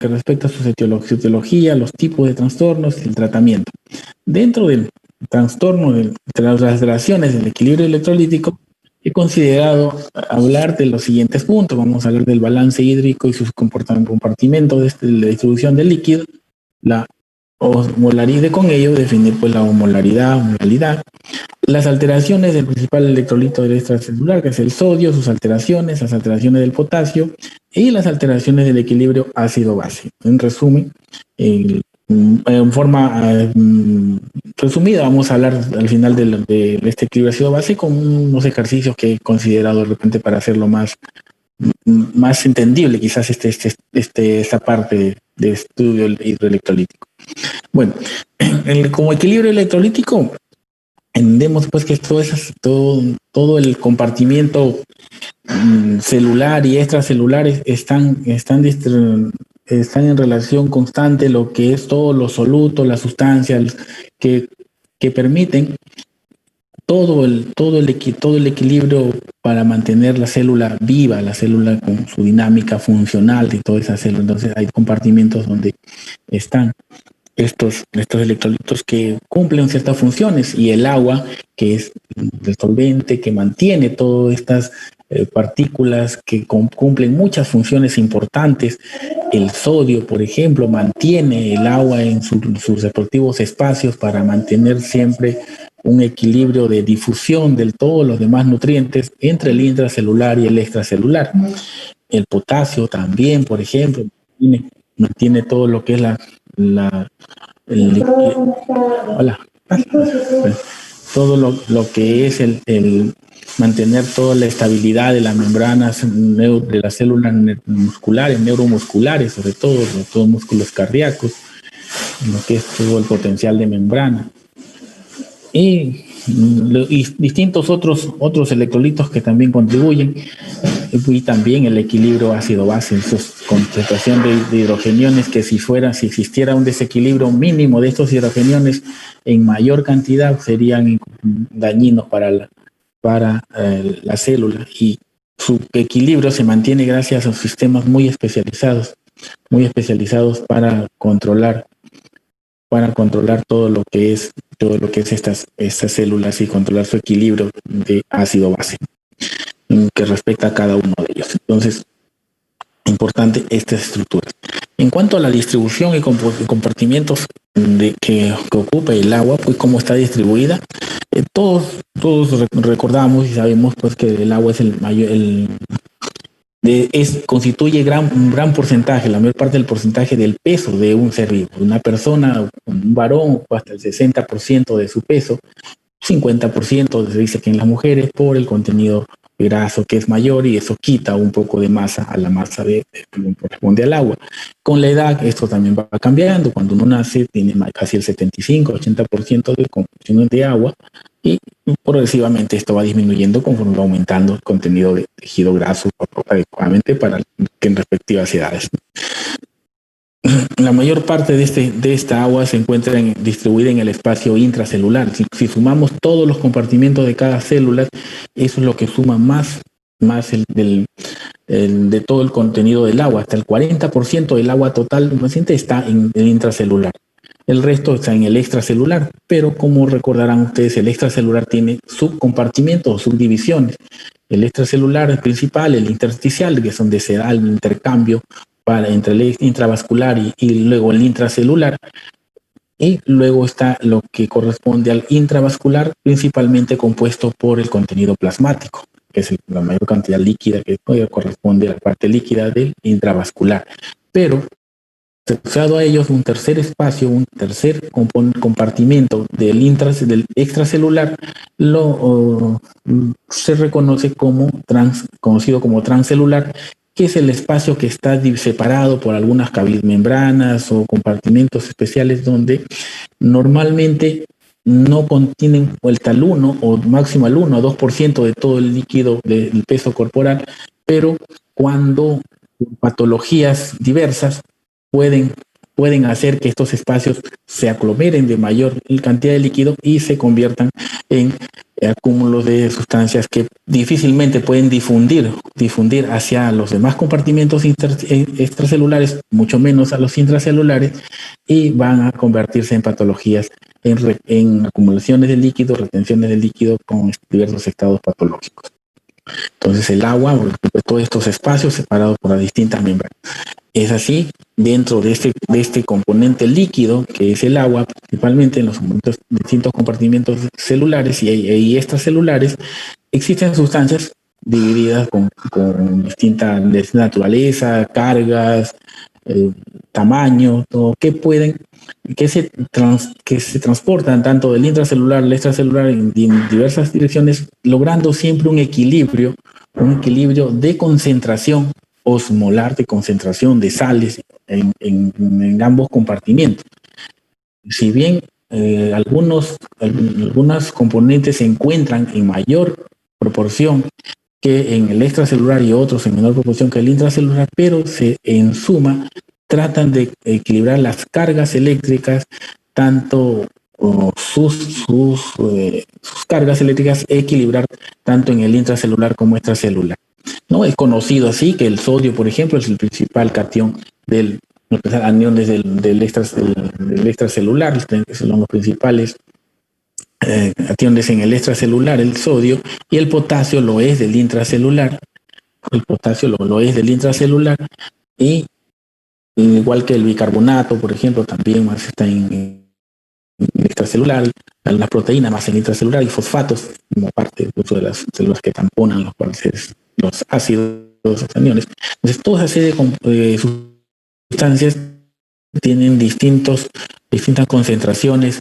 que respecta a su etiología, los tipos de trastornos y el tratamiento. Dentro del trastorno de las alteraciones del equilibrio electrolítico, he considerado hablar de los siguientes puntos. Vamos a hablar del balance hídrico y sus compartimentos de la distribución del líquido, la osmolaridad, con ello definir pues la osmolaridad, las alteraciones del principal electrolito del extracelular, que es el sodio, sus alteraciones, las alteraciones del potasio y las alteraciones del equilibrio ácido-base. En resumen, en forma resumida, vamos a hablar al final de este equilibrio ácido-base con unos ejercicios que he considerado de repente para hacerlo más entendible, quizás esta parte de estudio hidroelectrolítico. Bueno, como equilibrio electrolítico, entendemos pues que todo el compartimiento celular y extracelular están en relación constante, lo que es todos los solutos, las sustancias que permiten todo el equilibrio para mantener la célula viva, la célula con su dinámica funcional de toda esa célula. Entonces hay compartimentos donde están estos electrolitos que cumplen ciertas funciones, y el agua, que es el solvente que mantiene todas estas partículas que cumplen muchas funciones importantes. El sodio, por ejemplo, mantiene el agua en sus respectivos espacios para mantener siempre un equilibrio de difusión de todos los demás nutrientes entre el intracelular y el extracelular. El potasio también, por ejemplo, mantiene todo lo que es todo lo que es el mantener toda la estabilidad de las membranas de las células musculares, neuromusculares, sobre todo los músculos cardíacos, lo que es todo el potencial de membrana. Y distintos otros electrolitos que también contribuyen, y también el equilibrio ácido-base en su concentración de hidrogeniones, que si existiera un desequilibrio mínimo de estos hidrogeniones en mayor cantidad, serían dañinos para la célula, y su equilibrio se mantiene gracias a sistemas muy especializados para controlar todo lo que es estas células y controlar su equilibrio de ácido-base que respecta a cada uno de ellos. Entonces, importante estas estructuras. En cuanto a la distribución y compartimientos que ocupa el agua, pues cómo está distribuida, todos recordamos y sabemos pues que el agua es constituye un gran porcentaje, la mayor parte del porcentaje del peso de un ser vivo. Una persona, un varón, hasta el 60% de su peso, 50% se dice que en las mujeres, por el contenido graso que es mayor, y eso quita un poco de masa a la masa que corresponde al agua. Con la edad esto también va cambiando. Cuando uno nace tiene casi el 75-80% de composición de agua, y progresivamente esto va disminuyendo conforme va aumentando el contenido de tejido graso adecuadamente en respectivas edades. La mayor parte de esta agua se encuentra distribuida en el espacio intracelular. Si sumamos todos los compartimentos de cada célula, eso es lo que suma más de todo el contenido del agua. Hasta el 40% del agua total del paciente está en el intracelular. El resto está en el extracelular, pero como recordarán ustedes, el extracelular tiene subcompartimentos o subdivisiones. El extracelular es principal, el intersticial, que es donde se da el intercambio entre el intravascular y luego el intracelular, y luego está lo que corresponde al intravascular, principalmente compuesto por el contenido plasmático, que es la mayor cantidad líquida que corresponde a la parte líquida del intravascular. Pero asociado a ellos un tercer espacio, un tercer compartimento del extracelular, se reconoce conocido como transcelular, que es el espacio que está separado por algunas membranas o compartimentos especiales donde normalmente no contienen hasta el 1 o máximo el 1 o 2% de todo el líquido del peso corporal, pero cuando patologías diversas pueden pueden hacer que estos espacios se aglomeren de mayor cantidad de líquido y se conviertan en acúmulos de sustancias que difícilmente pueden difundir hacia los demás compartimentos extracelulares, mucho menos a los intracelulares, y van a convertirse en patologías, en acumulaciones de líquido, retenciones de líquido con diversos estados patológicos. Entonces el agua, todos estos espacios separados por las distintas membranas. Es así, dentro de este componente líquido, que es el agua, principalmente en los distintos compartimentos celulares y extracelulares, existen sustancias divididas con distinta naturaleza, cargas, tamaño, que se transportan tanto del intracelular al extracelular en diversas direcciones, logrando siempre un equilibrio de concentración osmolar, de concentración de sales en ambos compartimentos. Si bien algunos componentes se encuentran en mayor proporción que en el extracelular y otros en menor proporción que el intracelular, pero en suma tratan de equilibrar las cargas eléctricas, tanto sus cargas eléctricas, equilibrar tanto en el intracelular como extracelular. ¿No? Es conocido así que el sodio, por ejemplo, es el principal catión del aniones del extracelular, son los principales cationes en el extracelular, el sodio, y el potasio lo es del intracelular. El potasio lo es del intracelular, y igual que el bicarbonato, por ejemplo, también más está en extracelular, las proteínas más en intracelular, y fosfatos como parte de las células que tamponan los ácidos, los aniones. Entonces, toda esa serie de sustancias tienen distintas concentraciones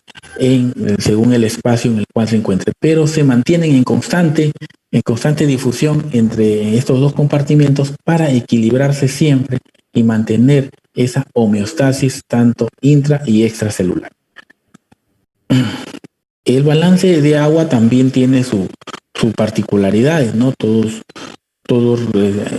según el espacio en el cual se encuentren, pero se mantienen en constante difusión entre estos dos compartimentos para equilibrarse siempre y mantener esa homeostasis tanto intra y extracelular. El balance de agua también tiene sus particularidades, ¿no? Todos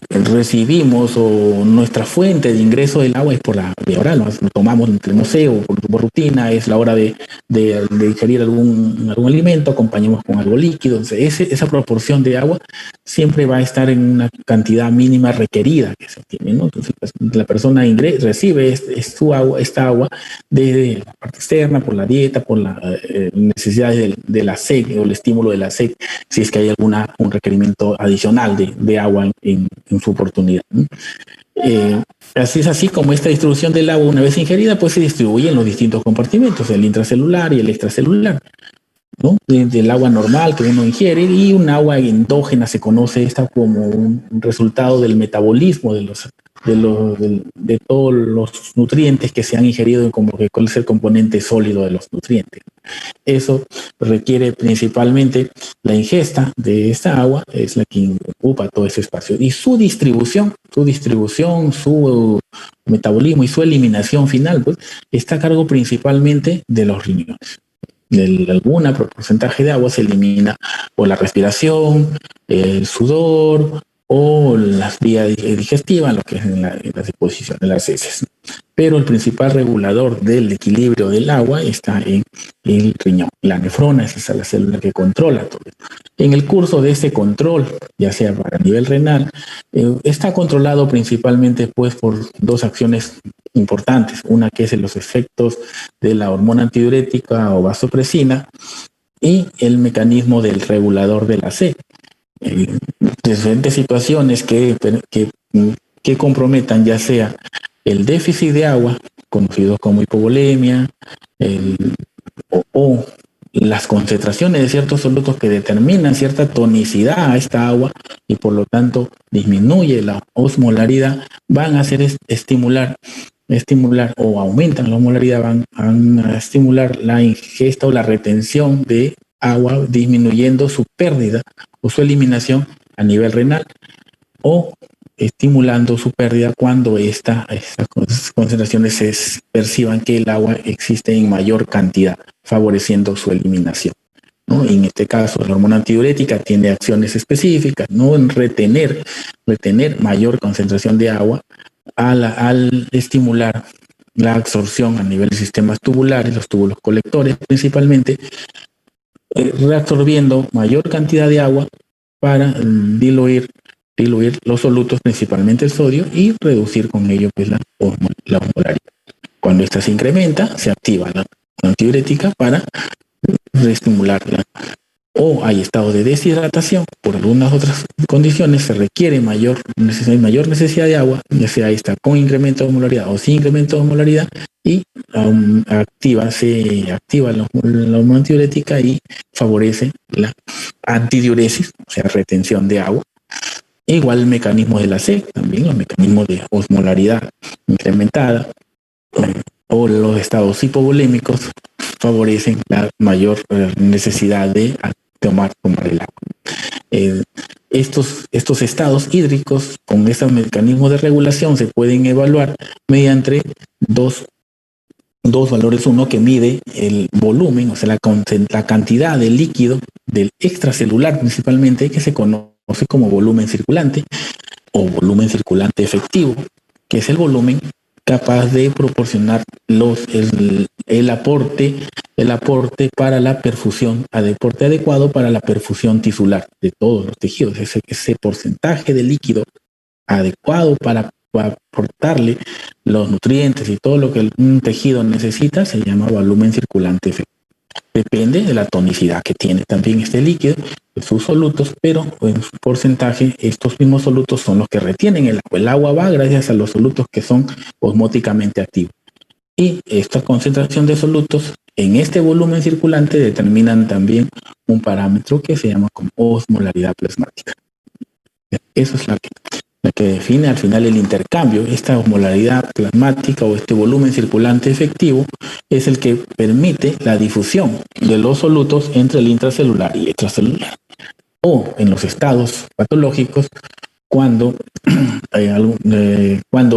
recibimos, o nuestra fuente de ingreso del agua es por la vía oral, lo tomamos entre museo por rutina, es la hora de ingerir algún alimento, acompañamos con algo líquido. Entonces, esa proporción de agua siempre va a estar en una cantidad mínima requerida que se tiene, ¿no? Entonces, la persona recibe esta agua de la parte externa, por la dieta, por las necesidades de la sed o el estímulo de la sed, si es que hay un requerimiento adicional de agua en su oportunidad. Así es así como esta distribución del agua, una vez ingerida, pues se distribuye en los distintos compartimentos, el intracelular y el extracelular, ¿no? Del agua normal que uno ingiere, y un agua endógena se conoce esta como un resultado del metabolismo de todos los nutrientes que se han ingerido, como que cuál es el componente sólido de los nutrientes. Eso requiere principalmente la ingesta de esta agua, es la que ocupa todo ese espacio, y su distribución, su metabolismo y su eliminación final, pues está a cargo principalmente de los riñones. Algún porcentaje de agua se elimina por la respiración, el sudor o las vías digestivas, lo que es en la deposición de las heces. Pero el principal regulador del equilibrio del agua está en el riñón. La nefrona es la célula que controla todo esto. En el curso de ese control, ya sea a nivel renal, está controlado principalmente pues por dos acciones importantes. Una que es los efectos de la hormona antidiurética o vasopresina, y el mecanismo del regulador de la sed. Diferentes situaciones que comprometan ya sea el déficit de agua, conocido como hipovolemia, o las concentraciones de ciertos solutos que determinan cierta tonicidad a esta agua y por lo tanto disminuye la osmolaridad, van a hacer estimular o aumentan la osmolaridad, van a estimular la ingesta o la retención de agua, disminuyendo su pérdida o su eliminación a nivel renal, o estimulando su pérdida cuando estas concentraciones se perciban que el agua existe en mayor cantidad, favoreciendo su eliminación, ¿no? En este caso, la hormona antidiurética tiene acciones específicas, ¿no? En retener mayor concentración de agua al estimular la absorción a nivel de sistemas tubulares, los túbulos colectores principalmente, reabsorbiendo mayor cantidad de agua para diluir los solutos, principalmente el sodio, y reducir con ello pues, la osmolaridad. Cuando esta se incrementa, se activa la antidiurética para reestimularla. O hay estado de deshidratación, por algunas otras condiciones se requiere mayor necesidad de agua, ya sea esta con incremento de osmolaridad o sin incremento de osmolaridad, y se activa la antidiurética y favorece la antidiuresis, o sea, retención de agua. Igual el mecanismo de la SEC, también los mecanismos de osmolaridad incrementada o los estados hipovolémicos favorecen la mayor necesidad de tomar el agua. Estos estados hídricos con estos mecanismos de regulación se pueden evaluar mediante dos valores. Uno que mide el volumen, o sea, la cantidad de líquido del extracelular principalmente, que se conoce como volumen circulante o volumen circulante efectivo, que es el volumen capaz de proporcionar el aporte para la perfusión, aporte adecuado para la perfusión tisular de todos los tejidos. Ese porcentaje de líquido adecuado para aportarle los nutrientes y todo lo que un tejido necesita se llama volumen circulante efectivo. Depende de la tonicidad que tiene también este líquido, de sus solutos, pero en su porcentaje estos mismos solutos son los que retienen el agua. El agua va gracias a los solutos que son osmóticamente activos. Y esta concentración de solutos en este volumen circulante determinan también un parámetro que se llama como osmolaridad plasmática. Eso es la que define al final el intercambio. Esta osmolaridad plasmática o este volumen circulante efectivo es el que permite la difusión de los solutos entre el intracelular y extracelular. O en los estados patológicos, cuando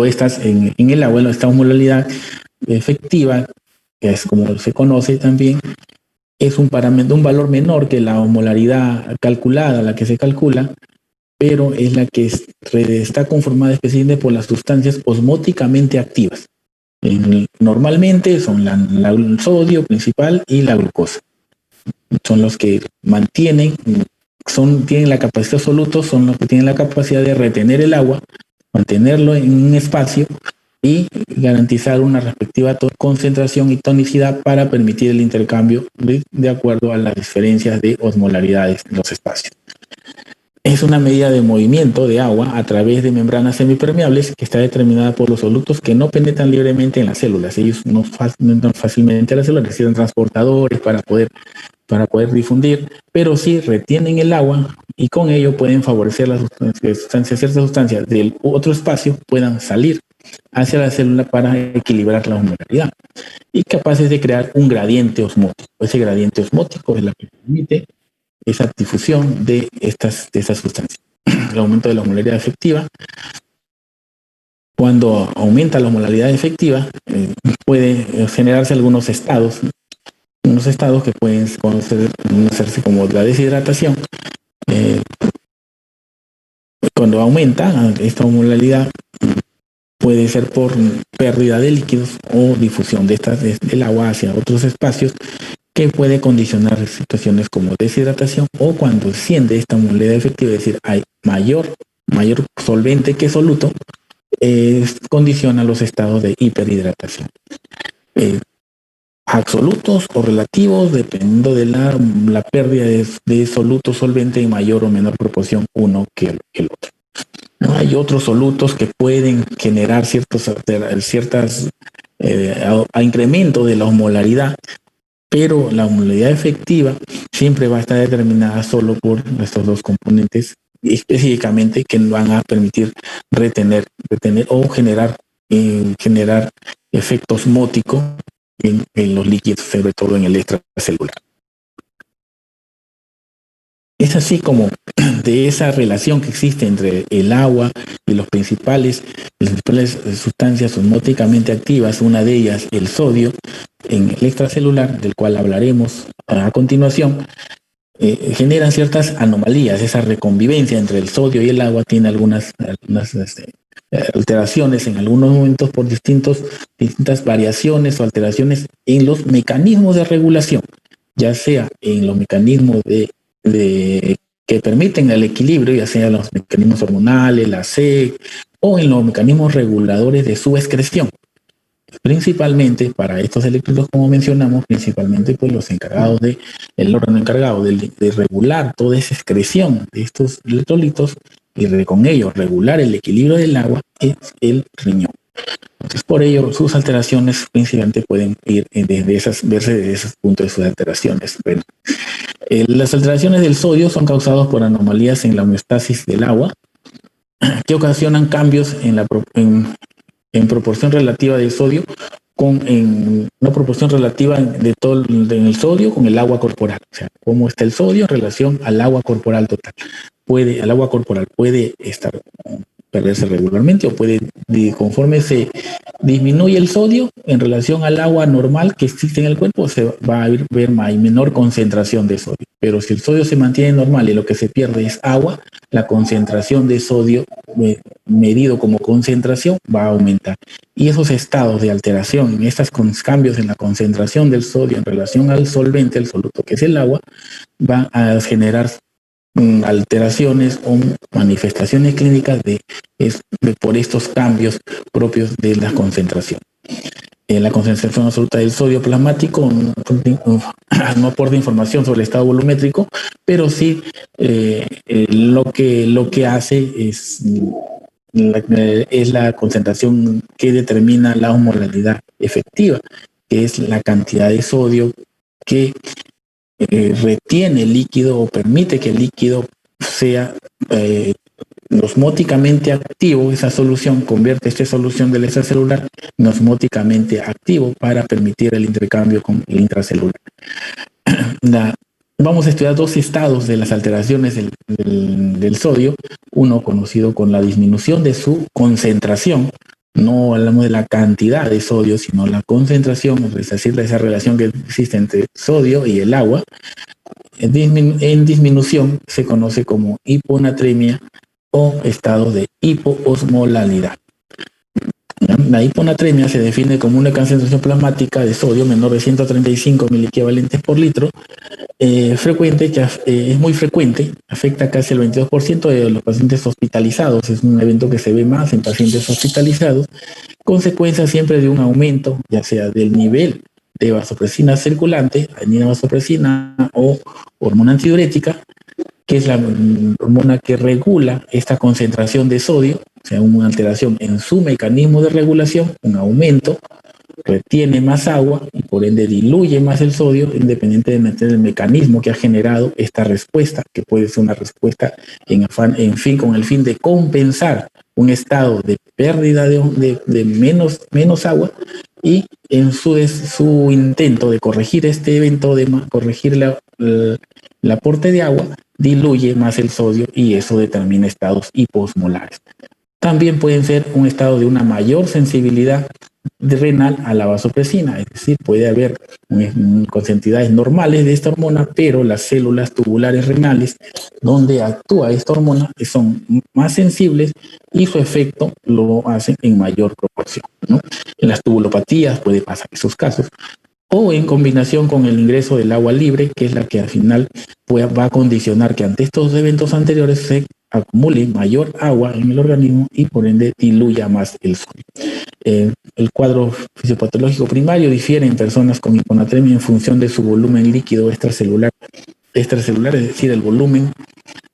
estás en el agua, esta osmolaridad efectiva, que es como se conoce también, es un parámetro, un valor menor que la osmolaridad calculada, la que se calcula, pero es la que está conformada especialmente por las sustancias osmóticamente activas. Normalmente son el sodio principal y la glucosa. Son los que mantienen, tienen la capacidad solutos, son los que tienen la capacidad de retener el agua, mantenerlo en un espacio y garantizar una respectiva concentración y tonicidad para permitir el intercambio de acuerdo a las diferencias de osmolaridades en los espacios. Es una medida de movimiento de agua a través de membranas semipermeables que está determinada por los solutos que no penetran libremente en las células. Ellos no entran fácilmente a las células, necesitan transportadores para poder difundir, pero sí retienen el agua y con ello pueden favorecer ciertas sustancias del otro espacio puedan salir hacia la célula para equilibrar la osmolaridad y capaces de crear un gradiente osmótico. Ese gradiente osmótico es la que permite esa difusión de estas sustancias. El aumento de la osmolaridad efectiva. Cuando aumenta la osmolaridad efectiva, puede generarse algunos estados que pueden conocerse como la deshidratación. Cuando aumenta esta osmolaridad, puede ser por pérdida de líquidos o difusión del agua hacia otros espacios, que puede condicionar situaciones como deshidratación, o cuando desciende esta osmolaridad efectiva, es decir, hay mayor solvente que soluto, condiciona los estados de hiperhidratación. Absolutos o relativos, dependiendo de la pérdida de soluto solvente en mayor o menor proporción uno que el otro. ¿No? Hay otros solutos que pueden generar a incremento de la osmolaridad, pero la osmolaridad efectiva siempre va a estar determinada solo por estos dos componentes específicamente que van a permitir retener o generar efecto osmótico en los líquidos, sobre todo en el extracelular. Es así como de esa relación que existe entre el agua y las principales sustancias osmóticamente activas, una de ellas el sodio en el extracelular, del cual hablaremos a continuación, generan ciertas anomalías. Esa reconvivencia entre el sodio y el agua tiene algunas alteraciones en algunos momentos por distintas variaciones o alteraciones en los mecanismos de regulación, ya sea en los mecanismos que permiten el equilibrio, ya sea los mecanismos hormonales, la SEC, o en los mecanismos reguladores de su excreción. Principalmente para estos electrolitos, como mencionamos, principalmente pues los encargados el órgano encargado de regular toda esa excreción de estos electrolitos y con ello regular el equilibrio del agua es el riñón. Entonces, por ello, sus alteraciones principalmente pueden ir verse desde esos puntos de sus alteraciones. Bueno, las alteraciones del sodio son causadas por anomalías en la homeostasis del agua que ocasionan cambios en proporción relativa del sodio en una proporción relativa de todo en el sodio con el agua corporal. O sea, cómo está el sodio en relación al agua corporal total. El agua corporal puede perderse regularmente o conforme se disminuye el sodio en relación al agua normal que existe en el cuerpo, se va a ver menor concentración de sodio. Pero si el sodio se mantiene normal y lo que se pierde es agua, la concentración de sodio medido como concentración va a aumentar. Y esos estados de alteración, en estos cambios en la concentración del sodio en relación al solvente, el soluto que es el agua, van a generar alteraciones o manifestaciones clínicas por estos cambios propios de la concentración. La concentración absoluta del sodio plasmático no aporta información sobre el estado volumétrico, pero sí lo que hace es la concentración que determina la osmolalidad efectiva, que es la cantidad de sodio que retiene el líquido o permite que el líquido sea osmóticamente activo. Esa solución convierte esta solución del extracelular en osmóticamente activo para permitir el intercambio con el intracelular. Vamos a estudiar dos estados de las alteraciones del sodio, uno conocido con la disminución de su concentración. No hablamos de la cantidad de sodio, sino la concentración, es decir, esa relación que existe entre sodio y el agua. En disminución se conoce como hiponatremia o estado de hipoosmolalidad. La hiponatremia se define como una concentración plasmática de sodio menor de 135 miliequivalentes por litro, frecuente, que es muy frecuente, afecta casi el 22% de los pacientes hospitalizados. Es un evento que se ve más en pacientes hospitalizados, consecuencia siempre de un aumento, ya sea del nivel de vasopresina circulante, adenina vasopresina o hormona antidiurética, que es la hormona que regula esta concentración de sodio, o sea, una alteración en su mecanismo de regulación, un aumento, retiene más agua y por ende diluye más el sodio, independientemente del mecanismo que ha generado esta respuesta, que puede ser una respuesta con el fin de compensar un estado de pérdida de menos agua, y en su intento de corregir este evento, de corregir el aporte de agua, diluye más el sodio y eso determina estados hiposmolares. También pueden ser un estado de una mayor sensibilidad renal a la vasopresina, es decir, puede haber cantidades normales de esta hormona, pero las células tubulares renales donde actúa esta hormona son más sensibles y su efecto lo hacen en mayor proporción, ¿no? En las tubulopatías puede pasar esos casos, o en combinación con el ingreso del agua libre, que es la que al final va a condicionar que ante estos eventos anteriores se acumule mayor agua en el organismo y por ende diluya más el sodio. El cuadro fisiopatológico primario difiere en personas con hiponatremia en función de su volumen líquido extracelular, es decir, el volumen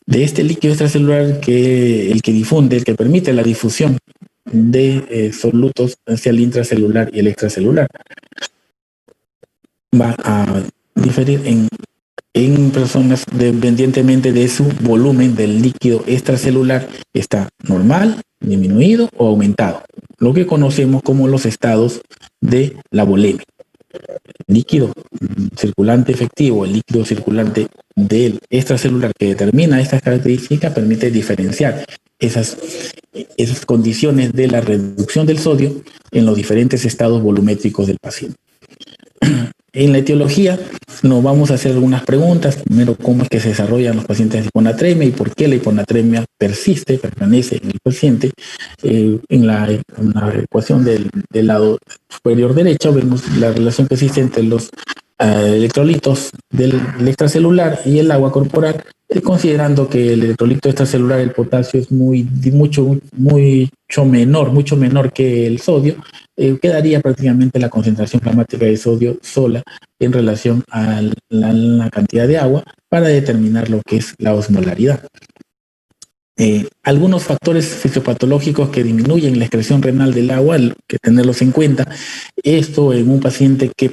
de este líquido extracelular el que permite la difusión de solutos hacia el intracelular y el extracelular. Va a diferir en personas dependientemente de su volumen del líquido extracelular, está normal, disminuido o aumentado, lo que conocemos como los estados de la volemia. El líquido circulante efectivo, el líquido circulante del extracelular que determina estas características permite diferenciar esas condiciones de la reducción del sodio en los diferentes estados volumétricos del paciente. En la etiología nos vamos a hacer algunas preguntas. Primero, cómo es que se desarrollan los pacientes de hiponatremia y por qué la hiponatremia permanece en el paciente. En la ecuación del lado superior derecho vemos la relación que existe entre los electrolitos del extracelular y el agua corporal, considerando que el electrolito extracelular, el potasio, es mucho menor que el sodio. Quedaría prácticamente la concentración plasmática de sodio sola en relación a la cantidad de agua para determinar lo que es la osmolaridad. Algunos factores fisiopatológicos que disminuyen la excreción renal del agua, hay que tenerlos en cuenta. Esto en un paciente que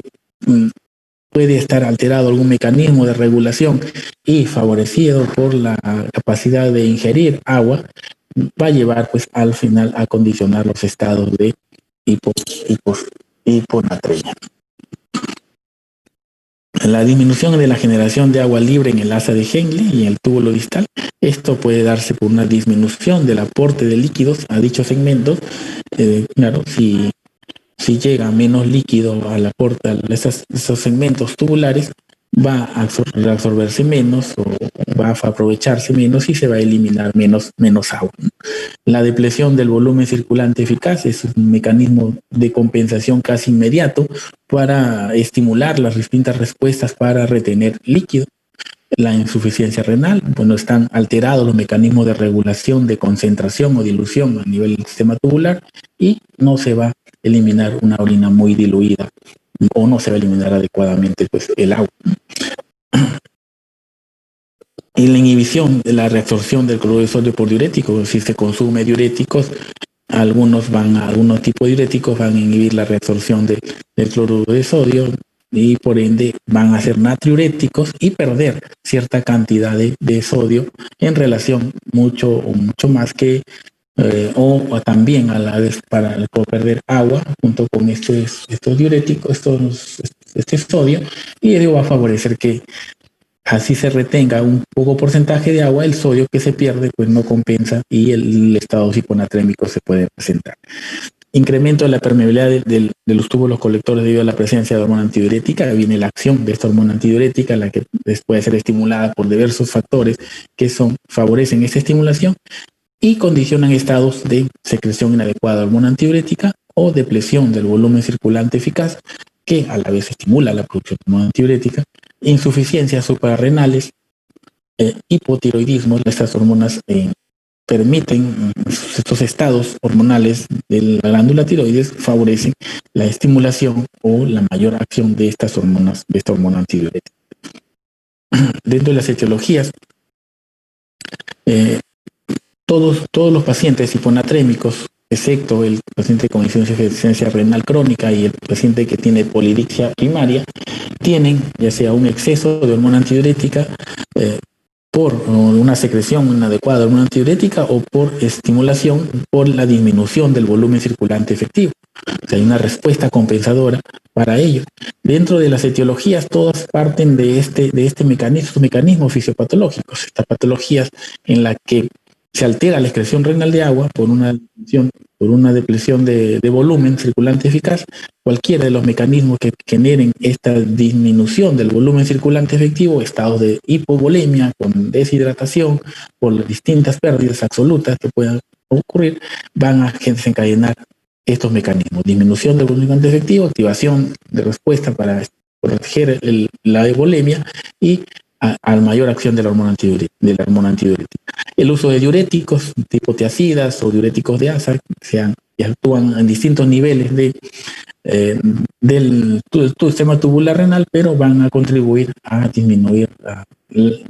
puede estar alterado algún mecanismo de regulación y favorecido por la capacidad de ingerir agua, va a llevar pues al final a condicionar los estados de hiponatremia. La disminución de la generación de agua libre en el asa de Henle y en el túbulo distal. Esto puede darse por una disminución del aporte de líquidos a dichos segmentos. Claro, si llega menos líquido al aporte a esos segmentos tubulares, va a reabsorberse menos o va a aprovecharse menos y se va a eliminar menos agua. La depresión del volumen circulante eficaz es un mecanismo de compensación casi inmediato para estimular las distintas respuestas para retener líquido. La insuficiencia renal, bueno, están alterados los mecanismos de regulación de concentración o dilución a nivel del sistema tubular y no se va a eliminar una orina muy diluida o no se va a eliminar adecuadamente pues, el agua. Y la inhibición de la reabsorción del cloruro de sodio por diuréticos, si se consume diuréticos, algunos tipos de diuréticos van a inhibir la reabsorción del cloruro de sodio y por ende van a ser natriuréticos y perder cierta cantidad de sodio en relación mucho más que o también a la vez para perder agua junto con estos diuréticos, este sodio, y ello va a favorecer que así se retenga un poco porcentaje de agua, el sodio que se pierde pues no compensa y el estado hiponatrémico se puede presentar. Incremento de la permeabilidad de los túbulos colectores debido a la presencia de hormona antidiurética. Viene la acción de esta hormona antidiurética, la que puede ser estimulada por diversos factores que favorecen esta estimulación y condicionan estados de secreción inadecuada de hormona antidiurética o depresión del volumen circulante eficaz, que a la vez estimula la producción de hormona antidiurética, insuficiencias suprarrenales, hipotiroidismo. Estas hormonas permiten, estos estados hormonales de la glándula tiroides favorecen la estimulación o la mayor acción de estas hormonas, de esta hormona antidiurética. Dentro de las etiologías, todos los pacientes hiponatrémicos, excepto el paciente con insuficiencia renal crónica y el paciente que tiene polidipsia primaria, tienen ya sea un exceso de hormona antidiurética por una secreción inadecuada de hormona antidiurética o por estimulación por la disminución del volumen circulante efectivo. O sea, hay una respuesta compensadora para ello. Dentro de las etiologías, todas parten de este mecanismos fisiopatológicos, estas patologías en las que se altera la excreción renal de agua por una depresión de volumen circulante eficaz. Cualquiera de los mecanismos que generen esta disminución del volumen circulante efectivo, estados de hipovolemia, con deshidratación, por las distintas pérdidas absolutas que puedan ocurrir, van a desencadenar estos mecanismos: disminución del volumen circulante efectivo, activación de respuesta para proteger la hipovolemia y a mayor acción de la hormona antidiurética. El uso de diuréticos tipo tiacidas o diuréticos de asa que actúan en distintos niveles del sistema tubular renal, pero van a contribuir a disminuir,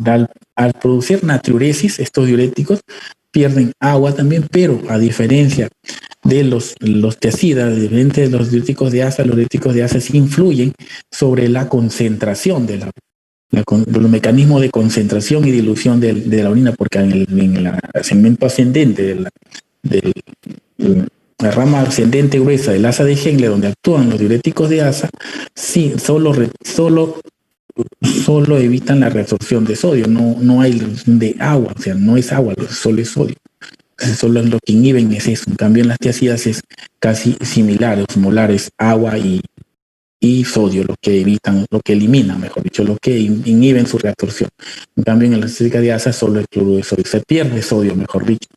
al producir natriuresis. Estos diuréticos pierden agua también, pero a diferencia de los tiacidas, de los diuréticos de asa, los diuréticos de asa sí influyen sobre la concentración de los mecanismos de concentración y dilución de la orina, porque en el segmento ascendente de la rama ascendente gruesa del asa de Henle, donde actúan los diuréticos de asa, sí, solo evitan la reabsorción de sodio, no hay de agua, o sea, no es agua, solo es sodio. Solo lo que inhiben es eso. En cambio, en las tiacidas es casi similar, osmolar, es agua y y sodio, lo que eliminan, mejor dicho, lo que inhiben su reabsorción. En cambio, en la cítrica de asa solo el cloruro de sodio, se pierde sodio, mejor dicho,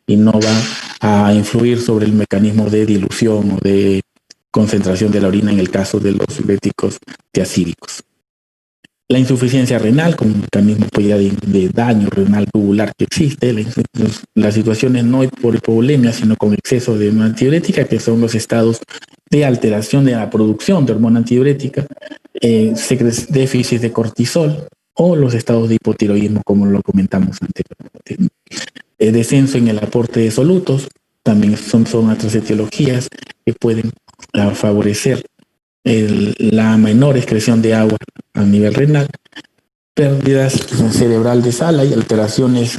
y no va a influir sobre el mecanismo de dilución o de concentración de la orina en el caso de los diuréticos tiazídicos. La insuficiencia renal como un mecanismo pues, de daño renal tubular que existe, las situaciones no por hipovolemia, sino con exceso de hormona antidiurética, que son los estados de alteración de la producción de hormona antidiurética, déficit de cortisol o los estados de hipotiroidismo, como lo comentamos anteriormente. Descenso en el aporte de solutos, también son otras etiologías que pueden favorecer la menor excreción de agua a nivel renal, pérdidas cerebral de sal y alteraciones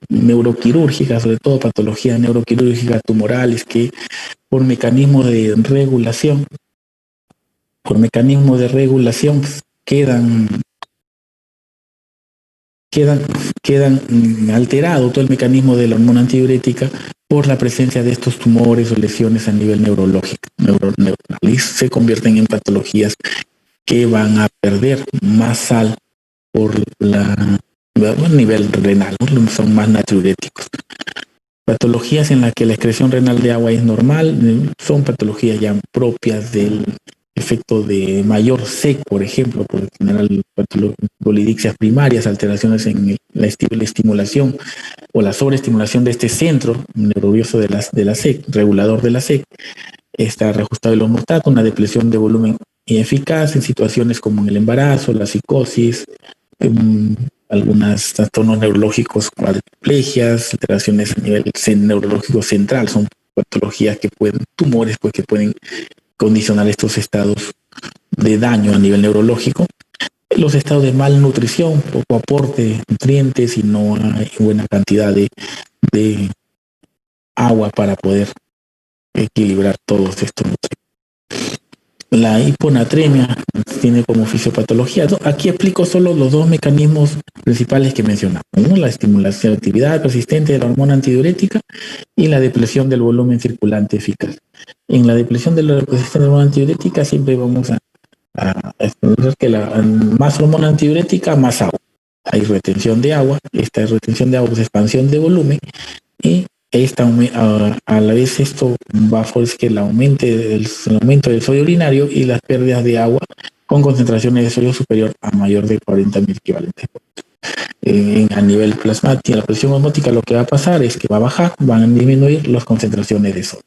neuroquirúrgicas, sobre todo patologías neuroquirúrgicas tumorales que por mecanismo de regulación quedan alterado todo el mecanismo de la hormona antidiurética por la presencia de estos tumores o lesiones a nivel neurológico, neuronal, y se convierten en patologías que van a perder más sal por nivel renal, ¿no? Son más natriuréticos. Patologías en las que la excreción renal de agua es normal son patologías ya propias del efecto de mayor SEC, por ejemplo, por general polidipsias primarias, alteraciones en la estimulación o la sobreestimulación de este centro nervioso de la SEC, regulador de la SEC, está reajustado el homeostato, una depresión de volumen ineficaz en situaciones como en el embarazo, la psicosis, algunos trastornos neurológicos, cuadriplegias, alteraciones a nivel neurológico central, son patologías que tumores pues, que pueden condicionar estos estados de daño a nivel neurológico. Los estados de malnutrición, poco aporte de nutrientes y no hay buena cantidad de agua para poder equilibrar todos estos nutrientes. La hiponatremia tiene como fisiopatología. Aquí explico solo los dos mecanismos principales que mencionamos, ¿no? La estimulación de actividad persistente de la hormona antidiurética y la depresión del volumen circulante eficaz. En la depresión de la persistente de la hormona antidiurética siempre vamos a establecer que más hormona antidiurética, más agua. Hay retención de agua, esta retención de agua es expansión de volumen y a la vez esto va a favorecer que el aumento del sodio urinario y las pérdidas de agua con concentraciones de sodio superior a mayor de 40.000 equivalentes. A nivel plasmático, la presión osmótica lo que va a pasar es que va a bajar, van a disminuir las concentraciones de sodio.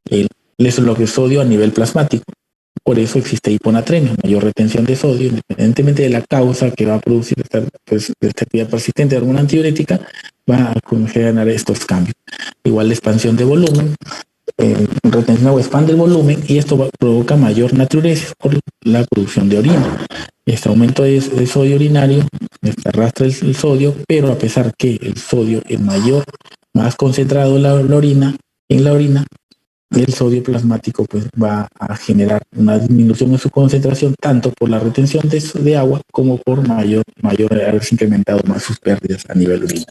Eso es lo que es sodio a nivel plasmático. Por eso existe hiponatremia, mayor retención de sodio, independientemente de la causa que va a producir esta actividad persistente de hormona antidiurética, va a generar estos cambios. Igual la expansión de volumen, retención de agua expande el volumen y esto provoca mayor natriuresis por la producción de orina. Este aumento de sodio urinario arrastra el sodio, pero a pesar que el sodio es mayor, más concentrado en la orina, el sodio plasmático pues, va a generar una disminución en su concentración tanto por la retención de agua como por haberse incrementado más sus pérdidas a nivel urinario.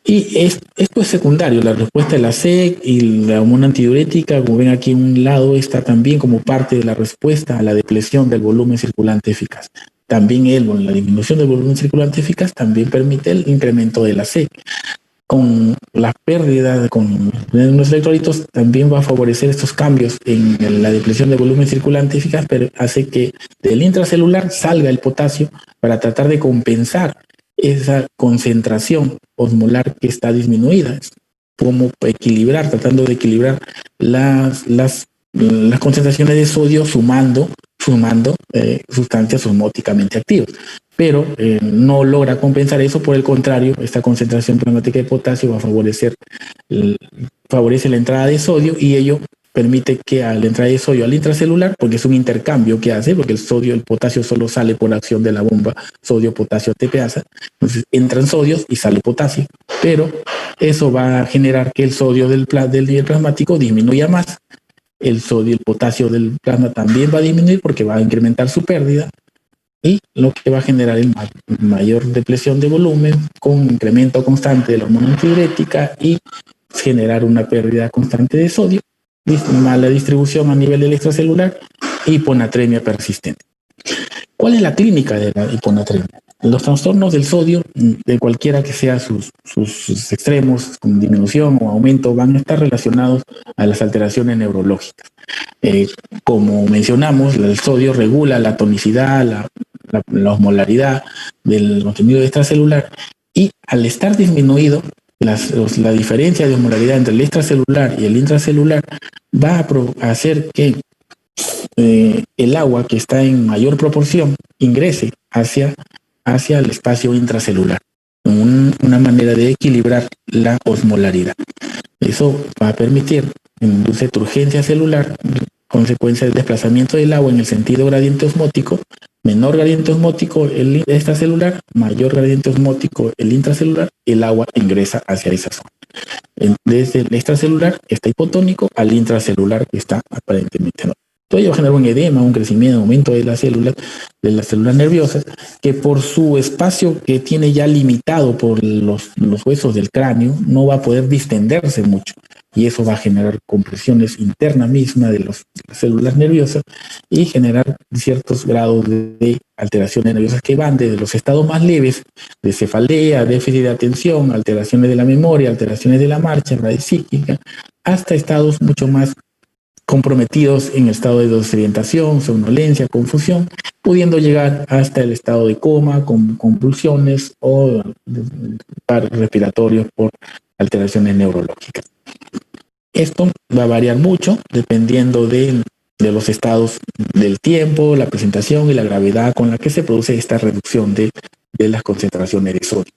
Y esto es secundario, la respuesta de la SEC y la hormona antidiurética, como ven aquí a un lado, está también como parte de la respuesta a la depresión del volumen circulante eficaz. También la disminución del volumen circulante eficaz también permite el incremento de la SEC. Con la pérdida con los electrolitos también va a favorecer estos cambios en la depresión de volumen circulante eficaz, pero hace que del intracelular salga el potasio para tratar de compensar esa concentración osmolar que está disminuida. Como tratando de equilibrar las concentraciones de sodio sumando sustancias osmóticamente activas. Pero no logra compensar eso, por el contrario, esta concentración plasmática de potasio va a favorece la entrada de sodio y ello permite que a la entrada de sodio al intracelular, porque es un intercambio que hace, porque el potasio solo sale por acción de la bomba sodio-potasio ATPasa, entonces entran sodios y sale potasio, pero eso va a generar que el sodio del nivel plasmático disminuya más, el potasio del plasma también va a disminuir porque va a incrementar su pérdida, y lo que va a generar es mayor depresión de volumen con incremento constante de la hormona antidiurética y generar una pérdida constante de sodio, mala distribución a nivel extracelular hiponatremia persistente. ¿Cuál es la clínica de la hiponatremia? Los trastornos del sodio, de cualquiera que sea sus extremos, con disminución o aumento, van a estar relacionados a las alteraciones neurológicas. Como mencionamos, el sodio regula la tonicidad, la osmolaridad del contenido extracelular, y al estar disminuido, la diferencia de osmolaridad entre el extracelular y el intracelular va a hacer que el agua que está en mayor proporción ingrese hacia el espacio intracelular, una manera de equilibrar la osmolaridad. Eso va a permitir, induce turgencia celular, consecuencia del desplazamiento del agua en el sentido gradiente osmótico, menor gradiente osmótico el extracelular, mayor gradiente osmótico el intracelular, el agua ingresa hacia esa zona. Desde el extracelular que está hipotónico al intracelular que está aparentemente no. Todo ello va a generar un edema, un crecimiento, un aumento de las células nerviosas, que por su espacio que tiene ya limitado por los huesos del cráneo, no va a poder distenderse mucho. Y eso va a generar compresiones internas mismas de las células nerviosas y generar ciertos grados de alteraciones nerviosas que van desde los estados más leves, de cefalea, déficit de atención, alteraciones de la memoria, alteraciones de la marcha, psíquica, hasta estados mucho más comprometidos en estado de desorientación, somnolencia, confusión, pudiendo llegar hasta el estado de coma con convulsiones o paros respiratorios por alteraciones neurológicas. Esto va a variar mucho dependiendo de los estados del tiempo, la presentación y la gravedad con la que se produce esta reducción de las concentraciones de sodio.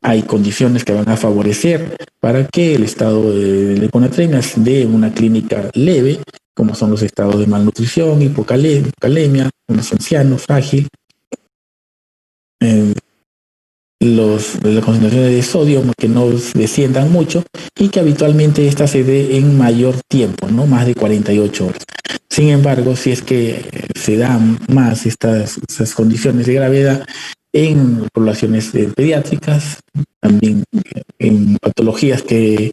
Hay condiciones que van a favorecer para que el estado de la hiponatremia dé una clínica leve, como son los estados de malnutrición, hipocalemia, los ancianos, frágil, las concentraciones de sodio que no desciendan mucho y que habitualmente esta se dé en mayor tiempo, no más de 48 horas. Sin embargo, si es que se dan más esas condiciones de gravedad en poblaciones pediátricas, también en patologías que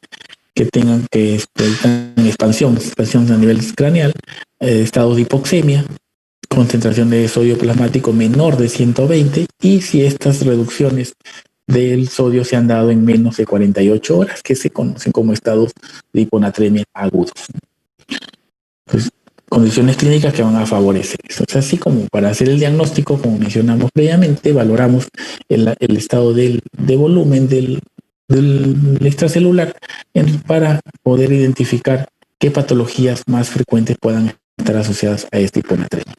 tengan expansión a nivel craneal, estados de hipoxemia, concentración de sodio plasmático menor de 120, y si estas reducciones del sodio se han dado en menos de 48 horas, que se conocen como estados de hiponatremia agudos. Pues, condiciones clínicas que van a favorecer eso. Es así como para hacer el diagnóstico, como mencionamos previamente, valoramos el estado de volumen del extracelular para poder identificar qué patologías más frecuentes puedan estar asociadas a esta hiponatremia.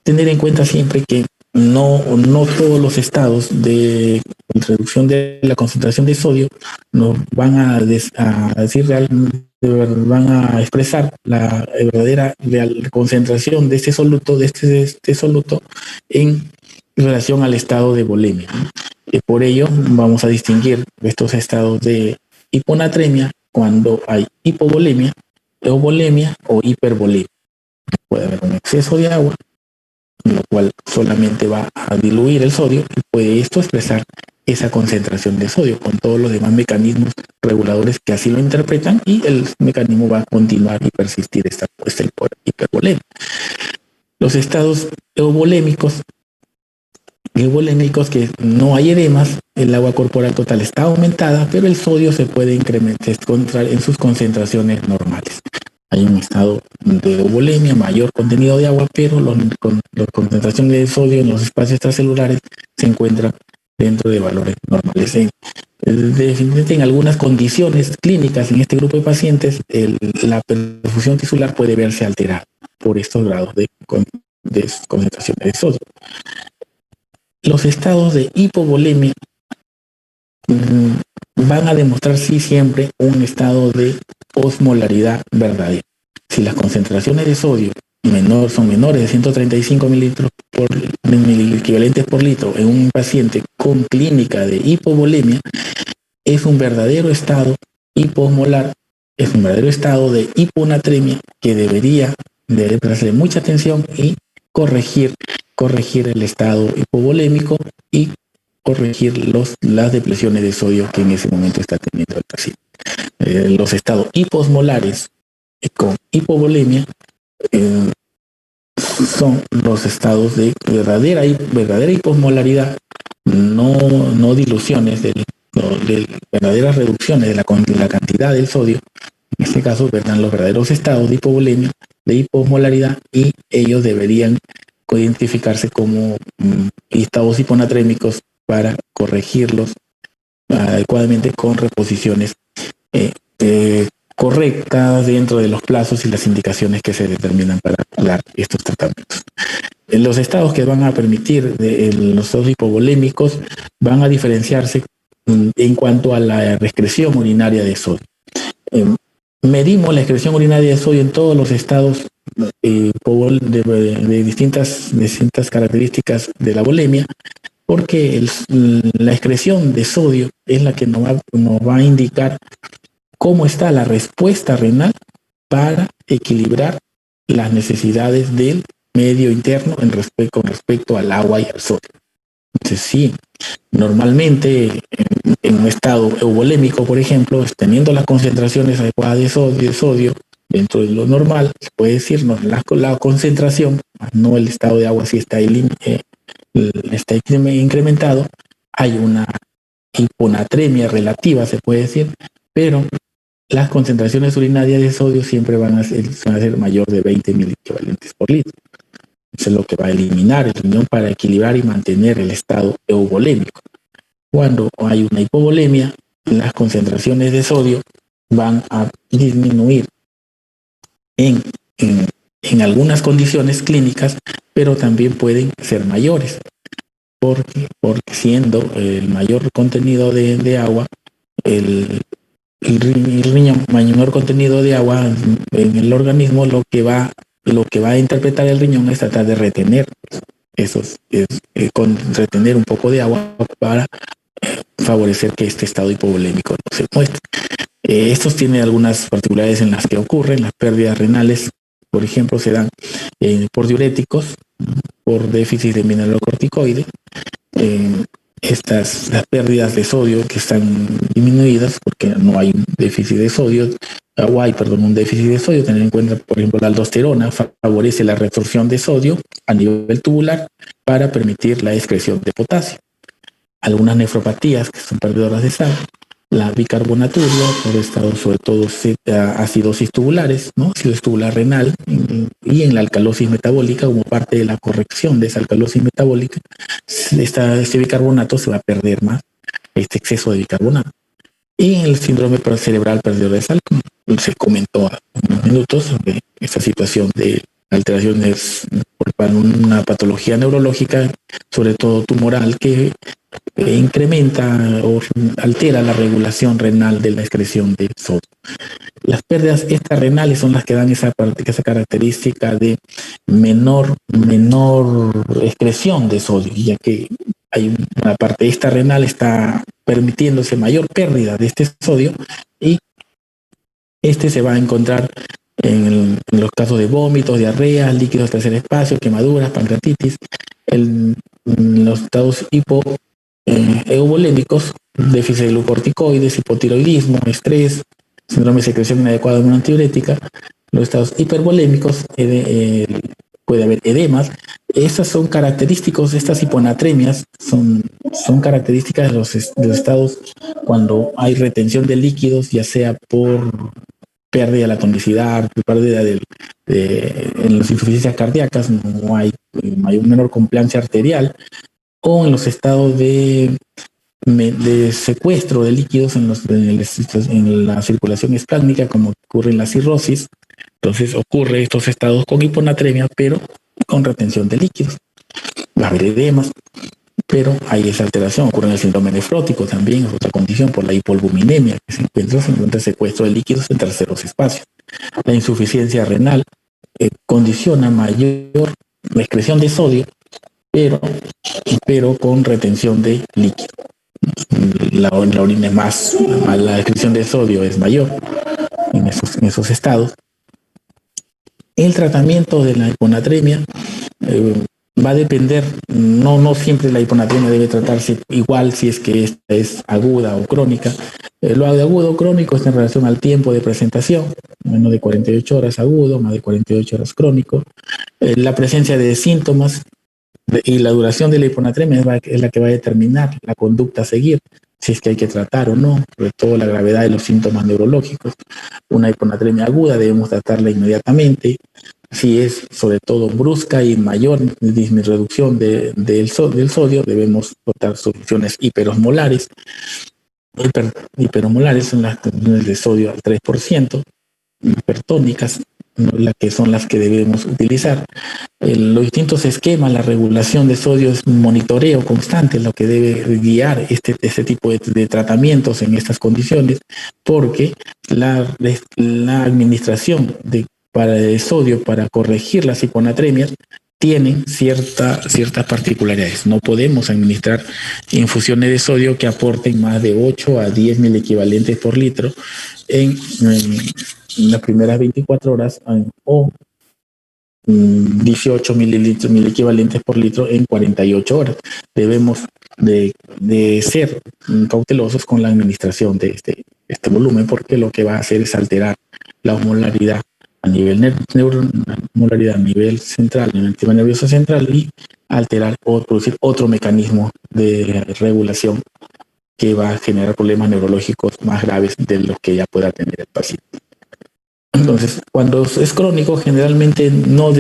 Tener en cuenta siempre que no todos los estados de reducción de la concentración de sodio nos van a decir realmente, van a expresar la verdadera concentración de este soluto, en relación al estado de volemia. Por ello, vamos a distinguir estos estados de hiponatremia cuando hay hipovolemia, euvolemia o hipervolemia. Puede haber un exceso de agua, lo cual solamente va a diluir el sodio, y puede esto expresar esa concentración de sodio con todos los demás mecanismos reguladores que así lo interpretan, y el mecanismo va a continuar y persistir esta hipervolemia. Los estados euvolémicos, que no hay edemas, el agua corporal total está aumentada, pero el sodio se puede encontrar en sus concentraciones normales. Hay un estado de euvolemia, mayor contenido de agua, pero la concentración de sodio en los espacios extracelulares se encuentra dentro de valores normales. Definitivamente, en algunas condiciones clínicas en este grupo de pacientes, la perfusión tisular puede verse alterada por estos grados de concentración de sodio. Los estados de hipovolemia van a demostrar siempre un estado de osmolaridad verdadera. Si las concentraciones de sodio son menores de 135 equivalentes por litro en un paciente con clínica de hipovolemia, es un verdadero estado hiposmolar, es un verdadero estado de hiponatremia que debe prestarle mucha atención y corregir el estado hipovolémico y corregir las depleciones de sodio que en ese momento está teniendo el paciente. Los estados hiposmolares con hipovolemia son los estados de verdadera hiposmolaridad, no diluciones, de verdaderas reducciones de la cantidad del sodio. En este caso, verán los verdaderos estados de hipovolemia, de hiposmolaridad, y ellos deberían identificarse como estados hiponatrémicos para corregirlos adecuadamente con reposiciones correctas dentro de los plazos y las indicaciones que se determinan para dar estos tratamientos. Los estados que van a permitir los estados hipovolémicos van a diferenciarse en cuanto a la excreción urinaria de sodio. Medimos la excreción urinaria de sodio en todos los estados de distintas características de la volemia, porque la excreción de sodio es la que nos va a indicar cómo está la respuesta renal para equilibrar las necesidades del medio interno con respecto al agua y al sodio. Entonces, sí, normalmente en un estado euvolémico, por ejemplo, teniendo las concentraciones adecuadas de sodio dentro de lo normal, se puede decirnos la concentración, no el estado de agua si está incrementado, hay una hiponatremia relativa, se puede decir, pero las concentraciones urinarias de sodio siempre van a ser mayor de 20 miliequivalentes por litro. Eso es lo que va a eliminar el riñón para equilibrar y mantener el estado euvolémico. Cuando hay una hipovolemia, las concentraciones de sodio van a disminuir en algunas condiciones clínicas, pero también pueden ser mayores, porque siendo el mayor contenido de agua, el riñón, mayor contenido de agua en el organismo, lo que va a interpretar el riñón es tratar de retener retener un poco de agua para favorecer que este estado hipovolémico no se muestre. Estos tienen algunas particularidades en las que ocurren. Las pérdidas renales, por ejemplo, se dan por diuréticos, por déficit de mineralocorticoides. Las pérdidas de sodio que están disminuidas porque no hay un déficit de sodio, un déficit de sodio. Tener en cuenta, por ejemplo, la aldosterona favorece la reabsorción de sodio a nivel tubular para permitir la excreción de potasio. Algunas nefropatías que son perdedoras de sal, la bicarbonaturia por estado sobre todo acidosis tubulares, ¿no? Acidosis tubular renal, y en la alcalosis metabólica, como parte de la corrección de esa alcalosis metabólica, este bicarbonato se va a perder más, este exceso de bicarbonato. Y en el síndrome cerebral perdedor de sal, como se comentó hace unos minutos, sobre esta situación de alteraciones por una patología neurológica, sobre todo tumoral, que incrementa o altera la regulación renal de la excreción de sodio. Las pérdidas extrarrenales son las que dan esa característica de menor excreción de sodio, ya que hay una parte extrarrenal está permitiéndose mayor pérdida de este sodio, y este se va a encontrar en los casos de vómitos, diarrea, líquidos de tercer espacio, quemaduras, pancreatitis, en los estados euvolémicos, déficit de glucorticoides, hipotiroidismo, estrés, síndrome de secreción inadecuada de una antidiurética. Los estados hipervolémicos, puede haber edemas. Estas son característicos, estas hiponatremias son características de los estados cuando hay retención de líquidos, ya sea por pérdida de la tonicidad, pérdida en las insuficiencias cardíacas, no hay menor complancia arterial, o en los estados de secuestro de líquidos en la circulación esplácnica, como ocurre en la cirrosis. Entonces ocurre estos estados con hiponatremia, pero con retención de líquidos. Va a haber edemas, pero hay esa alteración. Ocurre en el síndrome nefrótico también, es otra condición por la hipoalbuminemia, que se encuentra secuestro de líquidos en terceros espacios. La insuficiencia renal condiciona mayor la excreción de sodio, pero con retención de líquido. La orina es la excreción de sodio es mayor en esos estados. El tratamiento de la hiponatremia va a depender, no siempre la hiponatremia debe tratarse igual si es que esta es aguda o crónica. Lo agudo crónico está en relación al tiempo de presentación, menos de 48 horas agudo, más de 48 horas crónico. La presencia de síntomas y la duración de la hiponatremia es la que va a determinar la conducta a seguir, si es que hay que tratar o no, sobre todo la gravedad de los síntomas neurológicos. Una hiponatremia aguda debemos tratarla inmediatamente. Si es sobre todo brusca y mayor reducción del sodio, debemos tratar soluciones hiperosmolares. Hiperosmolares son las concentraciones de sodio al 3%, hipertónicas, ¿no? Que son las que debemos utilizar. Los distintos esquemas, la regulación de sodio es un monitoreo constante, lo que debe guiar este tipo de tratamientos en estas condiciones, porque la administración de sodio para corregir las hiponatremias tienen ciertas particularidades. No podemos administrar infusiones de sodio que aporten más de 8 a 10 mil equivalentes por litro en las primeras 24 horas o 18 mil equivalentes por litro en 48 horas. Debemos de ser cautelosos con la administración de este volumen, porque lo que va a hacer es alterar la osmolaridad a nivel osmolaridad a nivel central, en el sistema nervioso central, y alterar o producir otro mecanismo de regulación que va a generar problemas neurológicos más graves de los que ya pueda tener el paciente. Entonces, cuando es crónico, generalmente no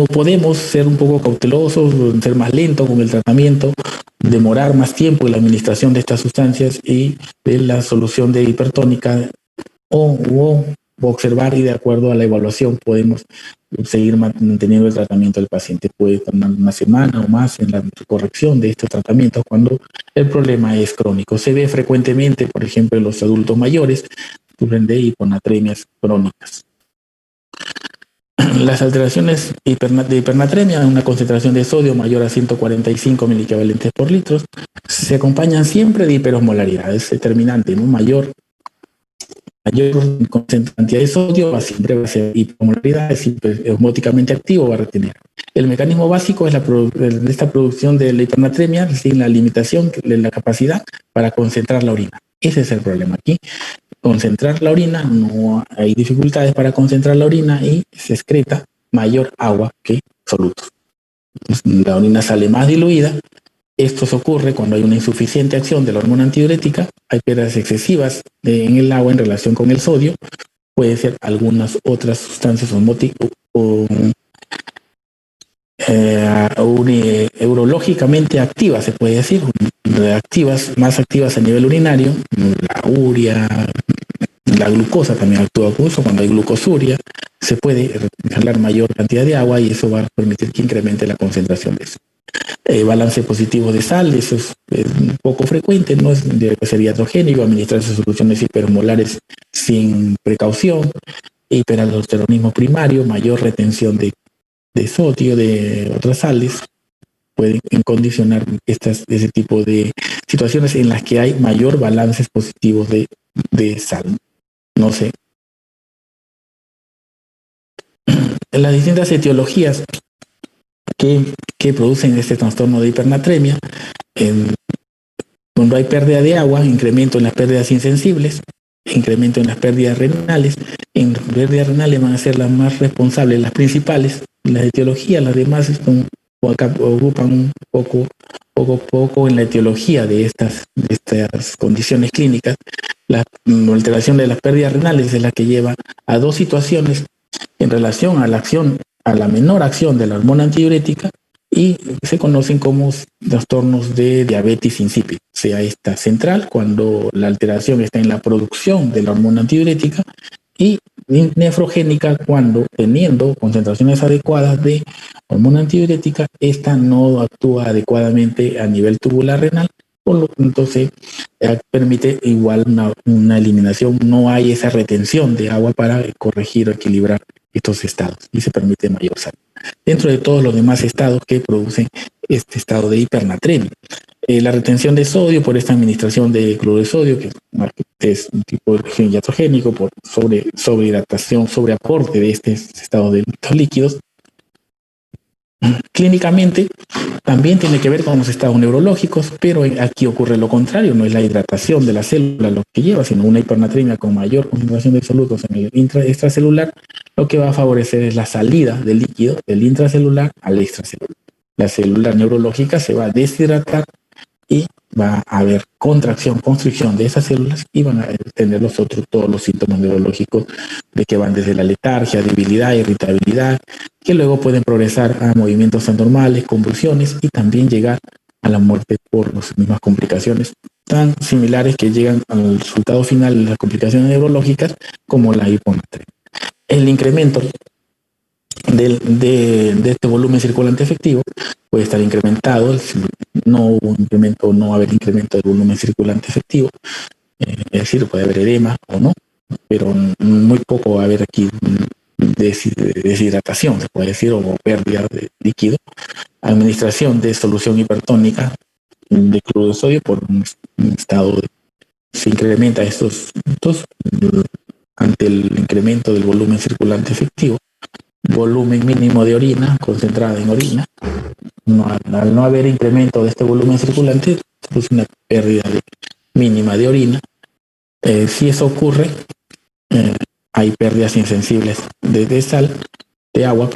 podemos ser un poco cautelosos, ser más lento con el tratamiento, demorar más tiempo en la administración de estas sustancias y de la solución de hipertónica o observar, y de acuerdo a la evaluación podemos seguir manteniendo el tratamiento del paciente. Puede tomar una semana o más en la corrección de estos tratamientos cuando el problema es crónico. Se ve frecuentemente, por ejemplo, en los adultos mayores, sufren de hiponatremias crónicas. Las alteraciones de hipernatremia, una concentración de sodio mayor a 145 miliequivalentes por litro, se acompañan siempre de hiperosmolaridad, es determinante, ¿no? Mayor cantidad de sodio siempre va a ser hiperosmolaridad, es osmóticamente activo, va a retener. El mecanismo básico es de esta producción de la hipernatremia, sin la limitación de la capacidad para concentrar la orina. Ese es el problema aquí. Concentrar la orina, no hay dificultades para concentrar la orina y se excreta mayor agua que solutos. La orina sale más diluida. Esto se ocurre cuando hay una insuficiente acción de la hormona antidiurética, hay pérdidas excesivas en el agua en relación con el sodio, puede ser algunas otras sustancias osmóticas o urológicamente activas, se puede decir, más activas a nivel urinario, la urea, la glucosa también actúa con eso. Cuando hay glucosuria, se puede jalar mayor cantidad de agua y eso va a permitir que incremente la concentración de eso. Balance positivo de sal, eso es un poco frecuente, no debe ser iatrogénico, administrarse soluciones hipermolares sin precaución, hiperaldosteronismo primario, mayor retención de sodio, de otras sales, pueden condicionar ese tipo de situaciones en las que hay mayor balances positivos de sal. No sé. En las distintas etiologías que producen este trastorno de hipernatremia, cuando hay pérdida de agua, incremento en las pérdidas insensibles, incremento en las pérdidas renales. En pérdidas renales van a ser las más responsables, las principales. Las etiologías, las demás ocupan un poco en la etiología de estas condiciones clínicas. La alteración de las pérdidas renales es la que lleva a dos situaciones en relación a la menor acción de la hormona antidiurética, y se conocen como trastornos de diabetes insípida, sea esta central, cuando la alteración está en la producción de la hormona antidiurética, y nefrogénica, cuando teniendo concentraciones adecuadas de hormona antidiurética, esta no actúa adecuadamente a nivel tubular renal, por lo tanto se permite igual una eliminación, no hay esa retención de agua para corregir o equilibrar estos estados y se permite mayor salud. Dentro de todos los demás estados que producen este estado de hipernatremia. La retención de sodio por esta administración de cloruro de sodio, que es un tipo de iatrogénico, por sobrehidratación, sobreaporte de este estado de estos líquidos. Clínicamente, También tiene que ver con los estados neurológicos, pero aquí ocurre lo contrario, no es la hidratación de la célula lo que lleva, sino una hipernatremia con mayor concentración de solutos en el extracelular, lo que va a favorecer es la salida del líquido del intracelular al extracelular. La célula neurológica se va a deshidratar y va a haber contracción, constricción de esas células y van a tener todos los síntomas neurológicos de que van desde la letargia, debilidad, irritabilidad, que luego pueden progresar a movimientos anormales, convulsiones y también llegar a la muerte por las mismas complicaciones tan similares que llegan al resultado final de las complicaciones neurológicas como la hiponatremia. El incremento de este volumen circulante efectivo puede estar incrementado, no hubo incremento, no va a haber incremento del volumen circulante efectivo, es decir, puede haber edema o no, pero muy poco va a haber aquí deshidratación, se puede decir, o pérdida de líquido. Administración de solución hipertónica de cloruro de sodio por un estado de, se incrementa estos ante el incremento del volumen circulante efectivo. Volumen mínimo de orina concentrada en orina. Al no haber incremento de este volumen circulante, es una pérdida mínima de orina. Si eso ocurre, hay pérdidas insensibles de sal, de agua,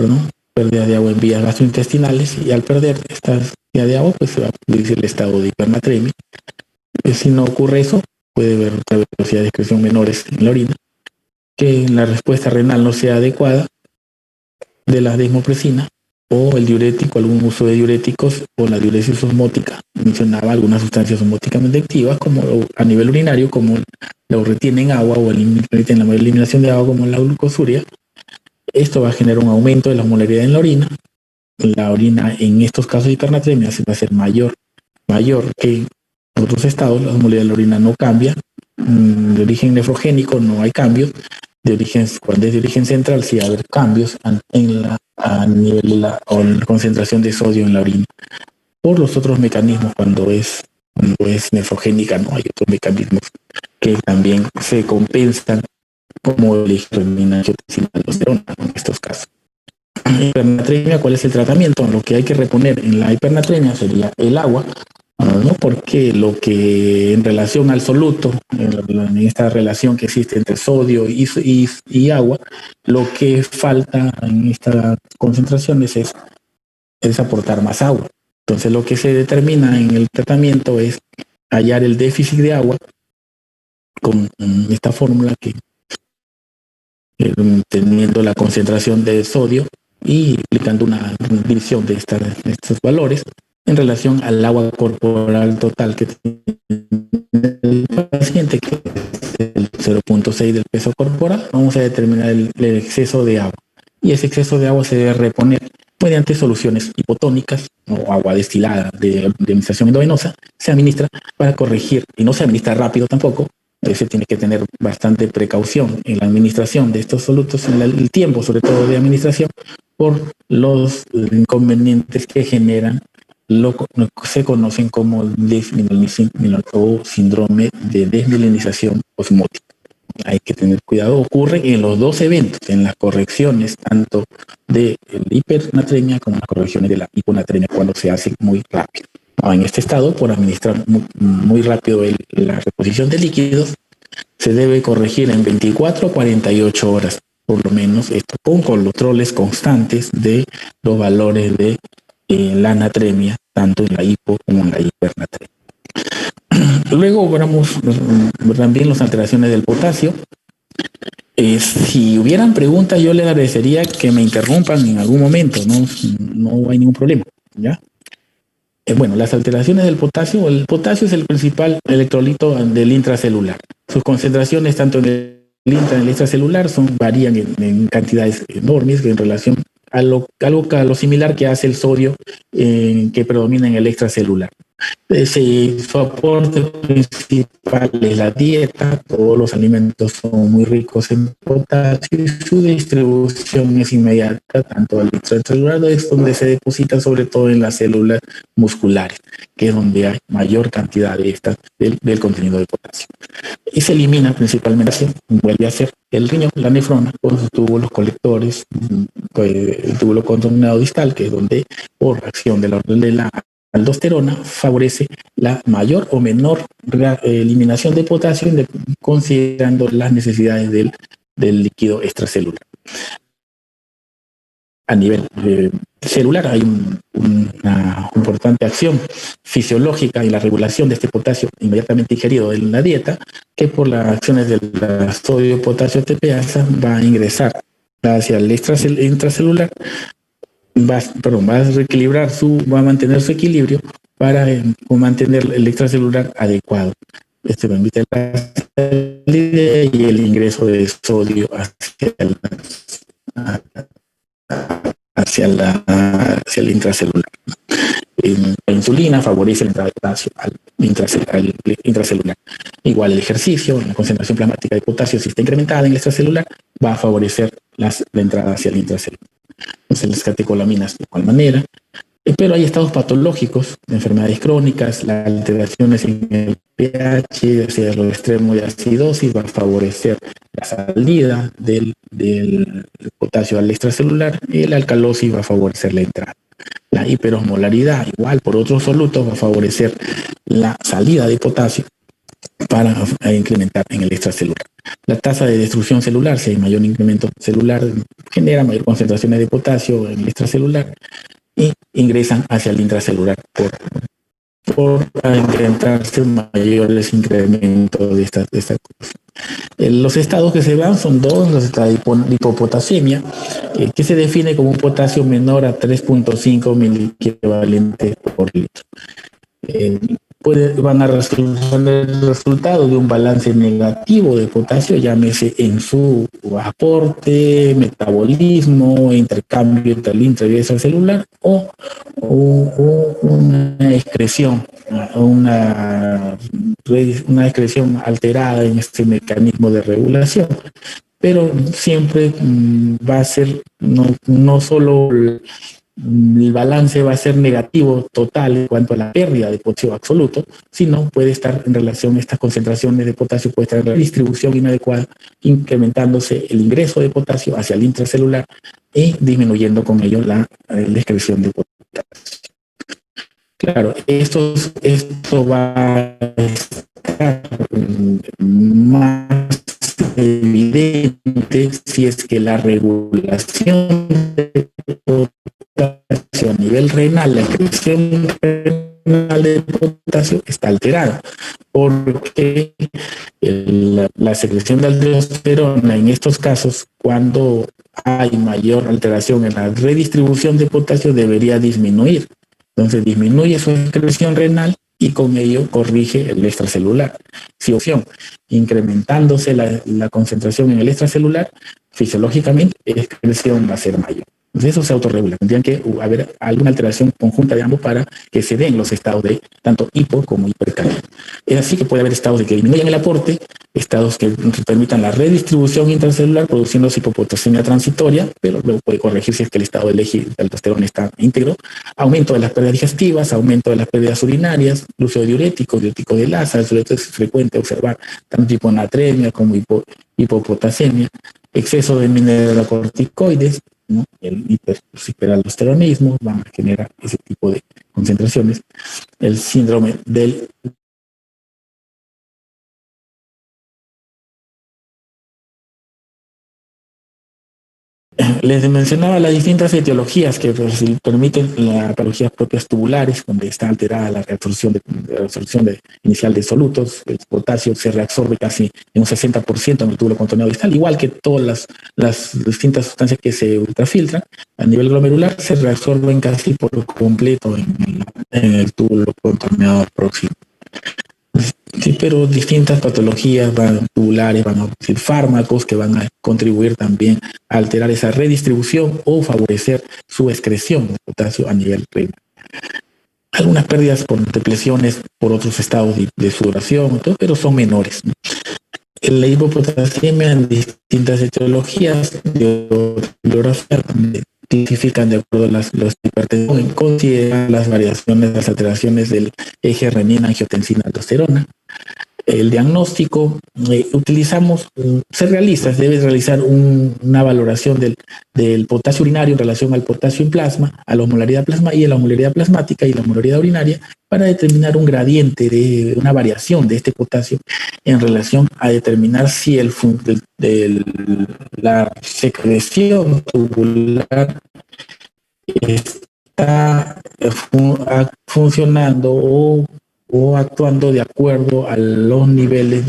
pérdida de agua en vías gastrointestinales, y al perder esta vía de agua, pues se va a producir el estado de hipernatremia. Si no ocurre eso, puede haber otra velocidad de excreción menores en la orina, que la respuesta renal no sea adecuada de la desmopresina o el diurético, algún uso de diuréticos o la diuresis osmótica. Mencionaba algunas sustancias osmóticamente activas como a nivel urinario, como lo retienen agua o permiten la eliminación de agua como la glucosuria. Esto va a generar un aumento de la osmolaridad en la orina. La orina en estos casos de hipernatremia va a ser mayor que en otros estados. La osmolaridad de la orina no cambia. De origen nefrogénico no hay cambios. Cuando es de origen central sí va a haber cambios a nivel de la concentración de sodio en la orina. Por los otros mecanismos, cuando es nefrogénica, no hay otros mecanismos que también se compensan, como el hipernatremia en estos casos. Hipernatremia, ¿cuál es el tratamiento? Lo que hay que reponer en la hipernatremia sería el agua, ¿no? Porque lo que en relación al soluto, en esta relación que existe entre sodio y agua, lo que falta en estas concentraciones es aportar más agua. Entonces lo que se determina en el tratamiento es hallar el déficit de agua con esta fórmula que teniendo la concentración de sodio y aplicando una división de estos valores en relación al agua corporal total que tiene el paciente, que es el 0.6 del peso corporal. Vamos a determinar el exceso de agua, y ese exceso de agua se debe reponer mediante soluciones hipotónicas o agua destilada de administración endovenosa. Se administra para corregir, y no se administra rápido tampoco. Se tiene que tener bastante precaución en la administración de estos solutos, en el tiempo sobre todo de administración, por los inconvenientes que generan lo que se conocen como síndrome de desmielinización osmótica. Hay que tener cuidado. Ocurre en los dos eventos, en las correcciones tanto de la hipernatremia como en las correcciones de la hiponatremia, cuando se hace muy rápido. En este estado, por administrar muy rápido la reposición de líquidos, se debe corregir en 24 a 48 horas, por lo menos, esto con controles constantes de los valores de la natremia, tanto en la hipo como en la hipernatremia. Luego veremos también las alteraciones del potasio. Si hubieran preguntas, yo les agradecería que me interrumpan en algún momento, no hay ningún problema, ¿ya? Bueno, las alteraciones del potasio. El potasio es el principal electrolito del intracelular. Sus concentraciones tanto en el extracelular varían en cantidades enormes en relación a lo similar que hace el sodio que predomina en el extracelular. Su aporte principal es la dieta, todos los alimentos son muy ricos en potasio y su distribución es inmediata, tanto al intracelular, es donde se deposita sobre todo en las células musculares, que es donde hay mayor cantidad de del contenido de potasio. Y se elimina principalmente, vuelve a ser el riñón, la nefrona, con sus túbulos colectores, el túbulo contorneado distal, que es donde, por acción de la aldosterona, favorece la mayor o menor eliminación de potasio, considerando las necesidades del líquido extracelular. A nivel celular hay una importante acción fisiológica y la regulación de este potasio inmediatamente ingerido en la dieta, que por las acciones de la sodio-potasio-TPasa va a ingresar hacia el intracelular, va a reequilibrar va a mantener su equilibrio para mantener el extracelular adecuado. Este permite la salida y el ingreso de sodio hacia el intracelular. La insulina favorece la entrada de potasio al intracelular. Igual el ejercicio, la concentración plasmática de potasio, si está incrementada en el extracelular, va a favorecer la entrada hacia el intracelular. Entonces las catecolaminas de igual manera. Pero hay estados patológicos de enfermedades crónicas, las alteraciones en el pH hacia lo extremo de acidosis va a favorecer la salida del potasio al extracelular y la alcalosis va a favorecer la entrada. La hiperosmolaridad, igual por otros solutos, va a favorecer la salida de potasio para incrementar en el extracelular. La tasa de destrucción celular, si hay mayor incremento celular, genera mayor concentraciones de potasio en el extracelular y ingresan hacia el intracelular por incrementarse mayores incrementos de esta cosa. Los estados que se dan son dos: los estados de hipopotasemia, que se define como un potasio menor a 3.5 miliequivalentes por litro. Van a resultar el resultado de un balance negativo de potasio, llámese en su aporte, metabolismo, intercambio entre el intra y el extracelular, o una excreción, una excreción alterada en este mecanismo de regulación. Pero siempre va a ser no solo el balance va a ser negativo total en cuanto a la pérdida de potasio absoluto, sino puede estar en relación a estas concentraciones de potasio, puede estar en la distribución inadecuada, incrementándose el ingreso de potasio hacia el intracelular y disminuyendo con ello la excreción de potasio. Claro, esto va a estar más evidente si es que la regulación de potasio a nivel renal, la excreción renal de potasio está alterada, porque la secreción de aldosterona en estos casos, cuando hay mayor alteración en la redistribución de potasio, debería disminuir. Entonces disminuye su excreción renal y con ello corrige el extracelular. Si opción, incrementándose la concentración en el extracelular, fisiológicamente la excreción va a ser mayor. Entonces eso se autorregula. Tendrían que haber alguna alteración conjunta de ambos para que se den los estados de tanto hipo como hipercalía. Es así que puede haber estados de que disminuyan el aporte, estados que permitan la redistribución intracelular produciendo hipopotasemia transitoria, pero luego puede corregir si es que el estado del eje de aldosterona está íntegro, aumento de las pérdidas digestivas, aumento de las pérdidas urinarias, el uso de diuréticos de Lassa. Sobre todo es frecuente observar tanto hiponatremia como hipopotasemia, exceso de mineralocorticoides, ¿no? El hiperaldosteronismo va a generar ese tipo de concentraciones. El síndrome del les mencionaba las distintas etiologías que permiten las patologías propias tubulares, donde está alterada la reabsorción inicial de solutos. El potasio se reabsorbe casi en un 60% en el túbulo contorneado distal, igual que todas las distintas sustancias que se ultrafiltran. A nivel glomerular se reabsorben casi por completo en el túbulo contorneado próximo. Sí, pero distintas patologías tubulares van a producir fármacos que van a contribuir también a alterar esa redistribución o favorecer su excreción de potasio a nivel renal. algunas pérdidas por depresiones, por otros estados de sudoración, pero son menores, ¿no? La hipopotasemia en distintas etiologías de bibliografía clasifican de acuerdo a los hipertensos, consideran las variaciones, las alteraciones del eje renina-angiotensina-aldosterona. El diagnóstico, se debe realizar una valoración del potasio urinario en relación al potasio en plasma, a la osmolaridad plasma y a la osmolaridad plasmática y la osmolaridad urinaria, para determinar un gradiente de una variación de este potasio en relación a determinar si la secreción tubular está funcionando o actuando de acuerdo a los niveles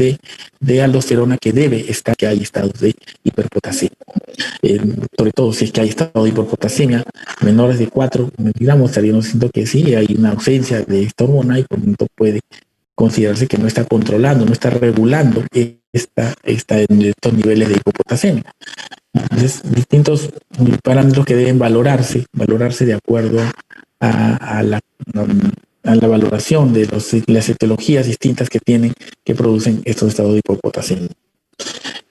de aldosterona que debe estar, que hay estados de hiperpotasemia. Sobre todo si es que hay estado de hiperpotasemia menores de 4 miligramos, estaríamos diciendo que sí, hay una ausencia de esta hormona y por lo tanto puede considerarse que no está controlando, no está regulando en estos niveles de hipopotasemia. Entonces, distintos parámetros que deben valorarse de acuerdo a la valoración de las etiologías distintas que producen estos estados de hipopotasemia.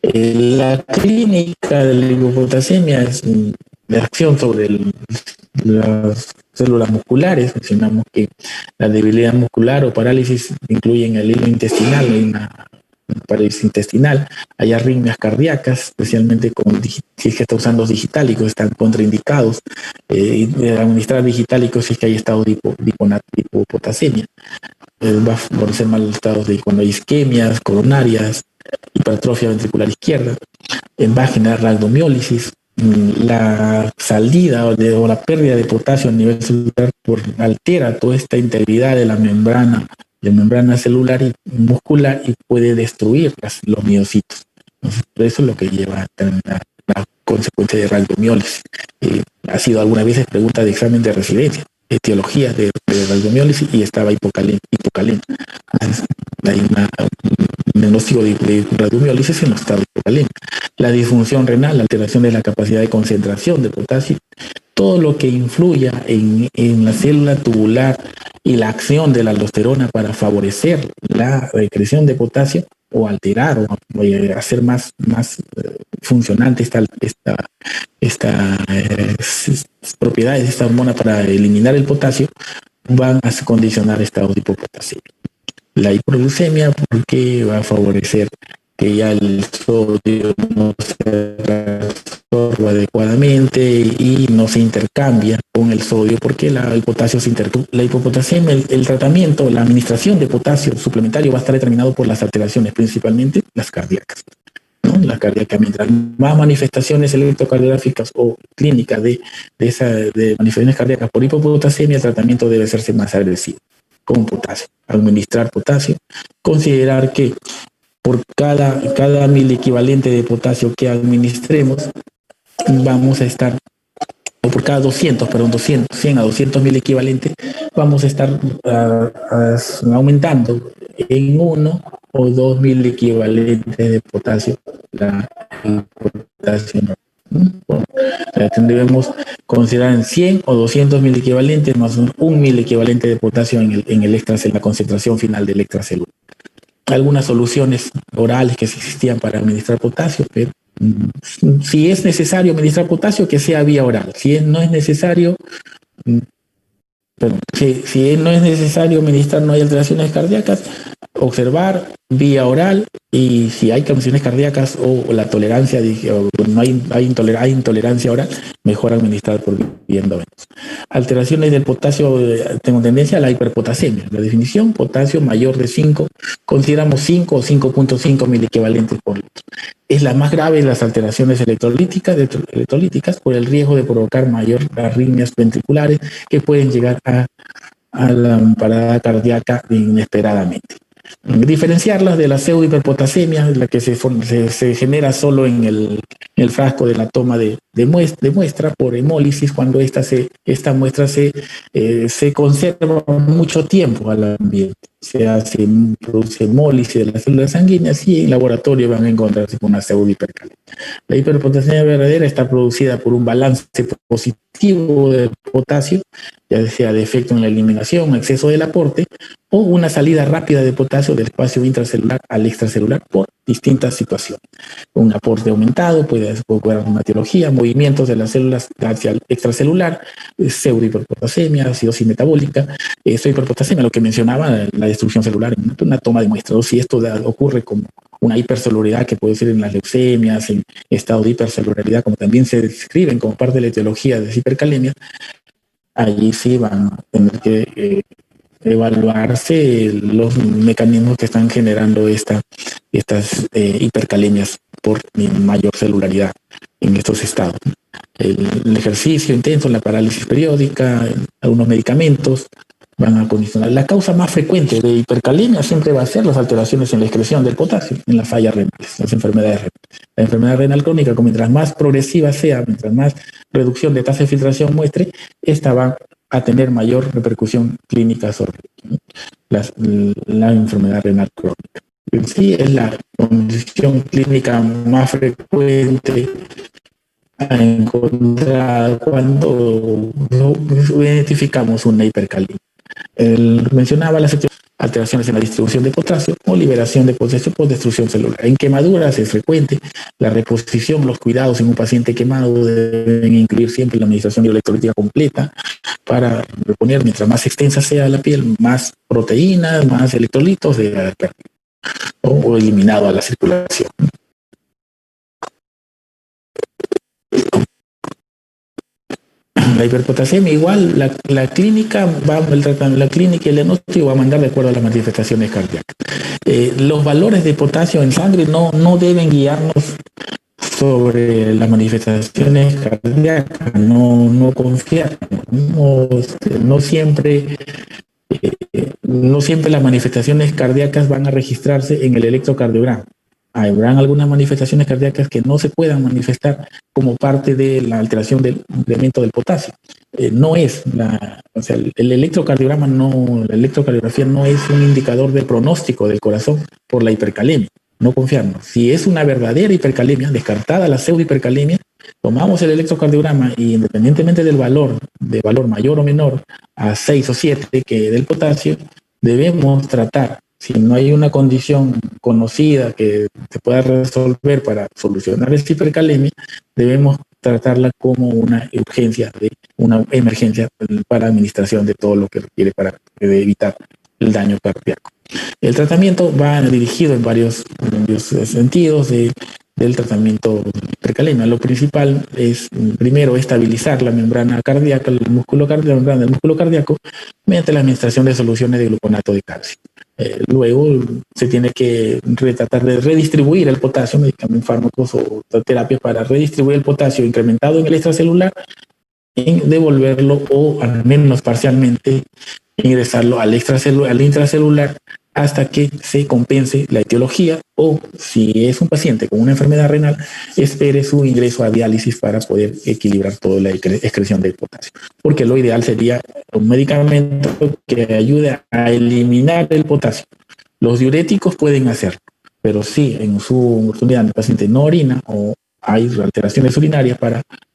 La clínica de la hipopotasemia es la acción sobre las células musculares. Mencionamos que la debilidad muscular o parálisis incluyen el hilo intestinal, una parálisis intestinal, hay arritmias cardíacas, especialmente si es que está usando digitálicos, están contraindicados, administrar digitálicos si es que hay estado de hipopotasemia. Va a favorecer mal estados cuando hay isquemias coronarias, hipertrofia ventricular izquierda, va a generar rhabdomiólisis. La salida o la pérdida de potasio a nivel celular altera toda esta integridad de la membrana celular y muscular y puede destruir los miocitos. Entonces, eso es lo que lleva a terminar la consecuencia de rhabdomiólisis. Ha sido algunas veces pregunta de examen de residencia, etiologías de rhabdomiólisis, y estaba hipocalemia. Entonces, hay un diagnóstico de rhabdomiólisis en los estados de hipocalemia. La disfunción renal, la alteración de la capacidad de concentración de potasio, todo lo que influya en la célula tubular y la acción de la aldosterona para favorecer la excreción de potasio o alterar o hacer más funcionante estas propiedades de esta hormona para eliminar el potasio, van a condicionar estados de hipopotasemia. La hipoglucemia, porque va a favorecer que ya el sodio no se reabsorba adecuadamente y no se intercambia con el sodio, porque el potasio se intercambia. La hipopotasemia, el tratamiento, la administración de potasio suplementario va a estar determinado por las alteraciones, principalmente las cardíacas, ¿no? Las cardíacas, mientras más manifestaciones electrocardiográficas o clínicas de manifestaciones cardíacas por hipopotasemia, el tratamiento debe hacerse más agresivo con potasio. Administrar potasio, considerar que por cada miliequivalente de potasio que administremos, vamos a estar, o por cada 100 a 200 miliequivalentes, vamos a estar aumentando en 1 o 2 miliequivalentes de potasio el potasio. Debemos considerar en 100 o 200 miliequivalentes más un miliequivalente de potasio en el extracelular, la concentración final del extracelular. Algunas soluciones orales que existían para administrar potasio, pero si es necesario administrar potasio, que sea vía oral. Si no es necesario, administrar, no hay alteraciones cardíacas, observar vía oral, y si hay alteraciones cardíacas o la tolerancia, hay intolerancia oral, mejor administrar por vía endovenosa. Alteraciones del potasio, tengo tendencia a la hiperpotasemia. La definición: potasio mayor de 5, consideramos 5 o 5.5 miliequivalentes por litro. Es la más grave de las alteraciones electrolíticas por el riesgo de provocar mayor arritmias ventriculares que pueden llegar a la parada cardíaca inesperadamente. Diferenciarlas de la pseudohiperpotasemia, la que se genera solo en el frasco de la toma de muestra por hemólisis, cuando esta muestra se conserva mucho tiempo al ambiente. produce hemólisis de las células sanguíneas y en laboratorio van a encontrarse con una pseudohipercalemia. La hiperpotasemia verdadera está producida por un balance positivo del potasio, ya sea defecto en la eliminación, exceso del aporte, o una salida rápida de potasio del espacio intracelular al extracelular por distintas situaciones. Un aporte aumentado puede ocurrir una etiología, movimientos de las células hacia el extracelular, pseudohiperpotasemia, acidosis metabólica, hiperpotasemia, lo que mencionaba, la destrucción celular, una toma de muestras. Si esto ocurre como una hipercelularidad que puede ser en las leucemias, en estado de hipercelularidad, como también se describen como parte de la etiología de hipercalemia, allí sí van a tener que evaluarse los mecanismos que están generando estas hipercalemias por mayor celularidad en estos estados. El ejercicio intenso, la parálisis periódica, algunos medicamentos van a condicionar. La causa más frecuente de hipercalemia siempre va a ser las alteraciones en la excreción del potasio, en las fallas renales, las enfermedades renales. La enfermedad renal crónica, mientras más progresiva sea, mientras más reducción de tasa de filtración muestre, esta va a tener mayor repercusión clínica sobre la enfermedad renal crónica. En sí es la condición clínica más frecuente a encontrar cuando identificamos una hipercalemia. Mencionaba las alteraciones en la distribución de potasio o liberación de potasio por destrucción celular. En quemaduras es frecuente. La reposición, los cuidados en un paciente quemado deben incluir siempre la administración electrolítica completa para reponer, mientras más extensa sea la piel, más proteínas, más electrolitos de haber perdido o eliminado a la circulación. La hiperpotasemia, igual la clínica la clínica y el diagnóstico va a mandar de acuerdo a las manifestaciones cardíacas. Los valores de potasio en sangre no deben guiarnos sobre las manifestaciones cardíacas, no confiar, no siempre las manifestaciones cardíacas van a registrarse en el electrocardiograma. Habrán algunas manifestaciones cardíacas que no se puedan manifestar como parte de la alteración del incremento del potasio. El electrocardiograma la electrocardiografía no es un indicador de pronóstico del corazón por la hipercalemia. No confiarnos. Si es una verdadera hipercalemia, descartada la pseudohipercalemia, tomamos el electrocardiograma y independientemente del valor, de valor mayor o menor a 6 o 7 que del potasio, debemos tratar. Si no hay una condición conocida que se pueda resolver para solucionar esta hipercalemia, debemos tratarla como una urgencia, una emergencia para administración de todo lo que requiere para evitar el daño cardíaco. El tratamiento va dirigido en varios sentidos del tratamiento de hipercalemia. Lo principal es, primero, estabilizar la membrana cardíaca, la membrana del músculo cardíaco, mediante la administración de soluciones de gluconato de calcio. Luego se tiene que tratar de redistribuir el potasio, medicamentos, fármacos o terapias para redistribuir el potasio incrementado en el extracelular, y devolverlo o al menos parcialmente ingresarlo al intracelular hasta que se compense la etiología, o si es un paciente con una enfermedad renal, espere su ingreso a diálisis para poder equilibrar toda la excreción del potasio. Porque lo ideal sería un medicamento que ayude a eliminar el potasio. Los diuréticos pueden hacerlo, pero si en su oportunidad el paciente no orina o hay alteraciones urinarias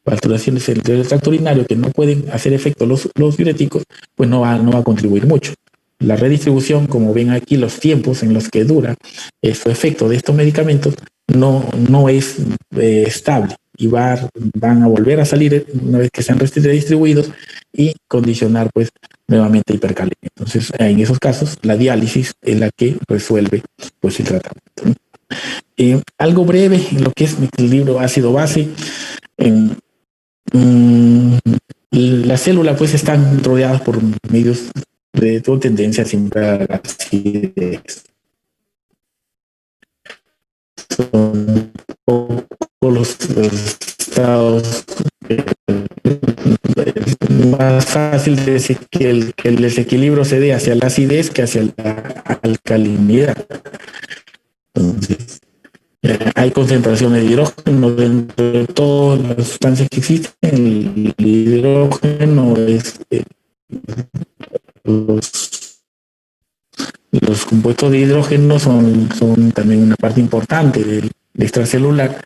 alteraciones del tracto urinario que no pueden hacer efecto los diuréticos, pues no va a contribuir mucho. La redistribución, como ven aquí, los tiempos en los que dura su efecto de estos medicamentos no es estable y van a volver a salir una vez que sean redistribuidos y condicionar pues nuevamente hipercalemia. Entonces, en esos casos, la diálisis es la que resuelve pues el tratamiento, ¿no? Algo breve en lo que es el libro ácido base. La célula pues están rodeadas por medios de toda tendencia siempre a la acidez. Son los estados más fácil de que el desequilibrio se dé hacia la acidez que hacia la alcalinidad. Entonces, hay concentraciones de hidrógeno dentro de todas las sustancias que existen. El hidrógeno es Los compuestos de hidrógeno son también una parte importante del extracelular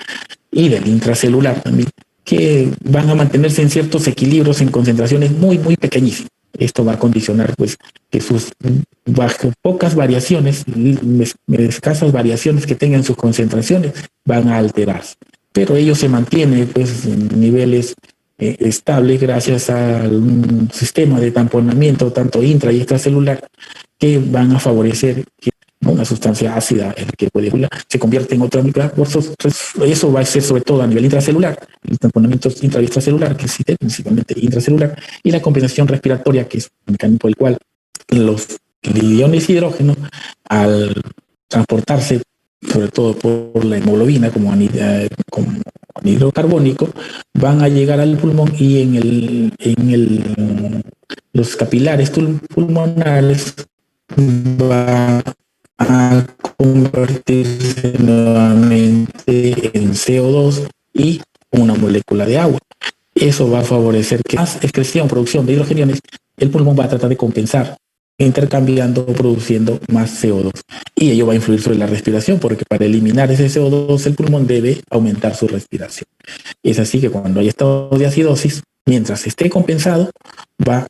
y del intracelular también, que van a mantenerse en ciertos equilibrios en concentraciones muy pequeñísimas. Esto va a condicionar pues que sus bajo pocas variaciones, escasas variaciones que tengan sus concentraciones van a alterarse. Pero ello se mantiene pues en niveles estables gracias a un sistema de tamponamiento tanto intra y extracelular que van a favorecer que una sustancia ácida que puede se convierte en otra molécula. Eso va a ser sobre todo a nivel intracelular, el tamponamiento intra y extracelular, que existe principalmente intracelular, y la compensación respiratoria, que es un mecanismo por el cual los iones de hidrógeno, al transportarse sobre todo por la hemoglobina como anhídrido carbónico, van a llegar al pulmón y los capilares pulmonares va a convertirse nuevamente en CO2 y una molécula de agua. Eso va a favorecer que más excreción, producción de hidrogeniones, el pulmón va a tratar de compensar, intercambiando, produciendo más CO2. Y ello va a influir sobre la respiración, porque para eliminar ese CO2 el pulmón debe aumentar su respiración. Es así que cuando hay estado de acidosis, mientras esté compensado,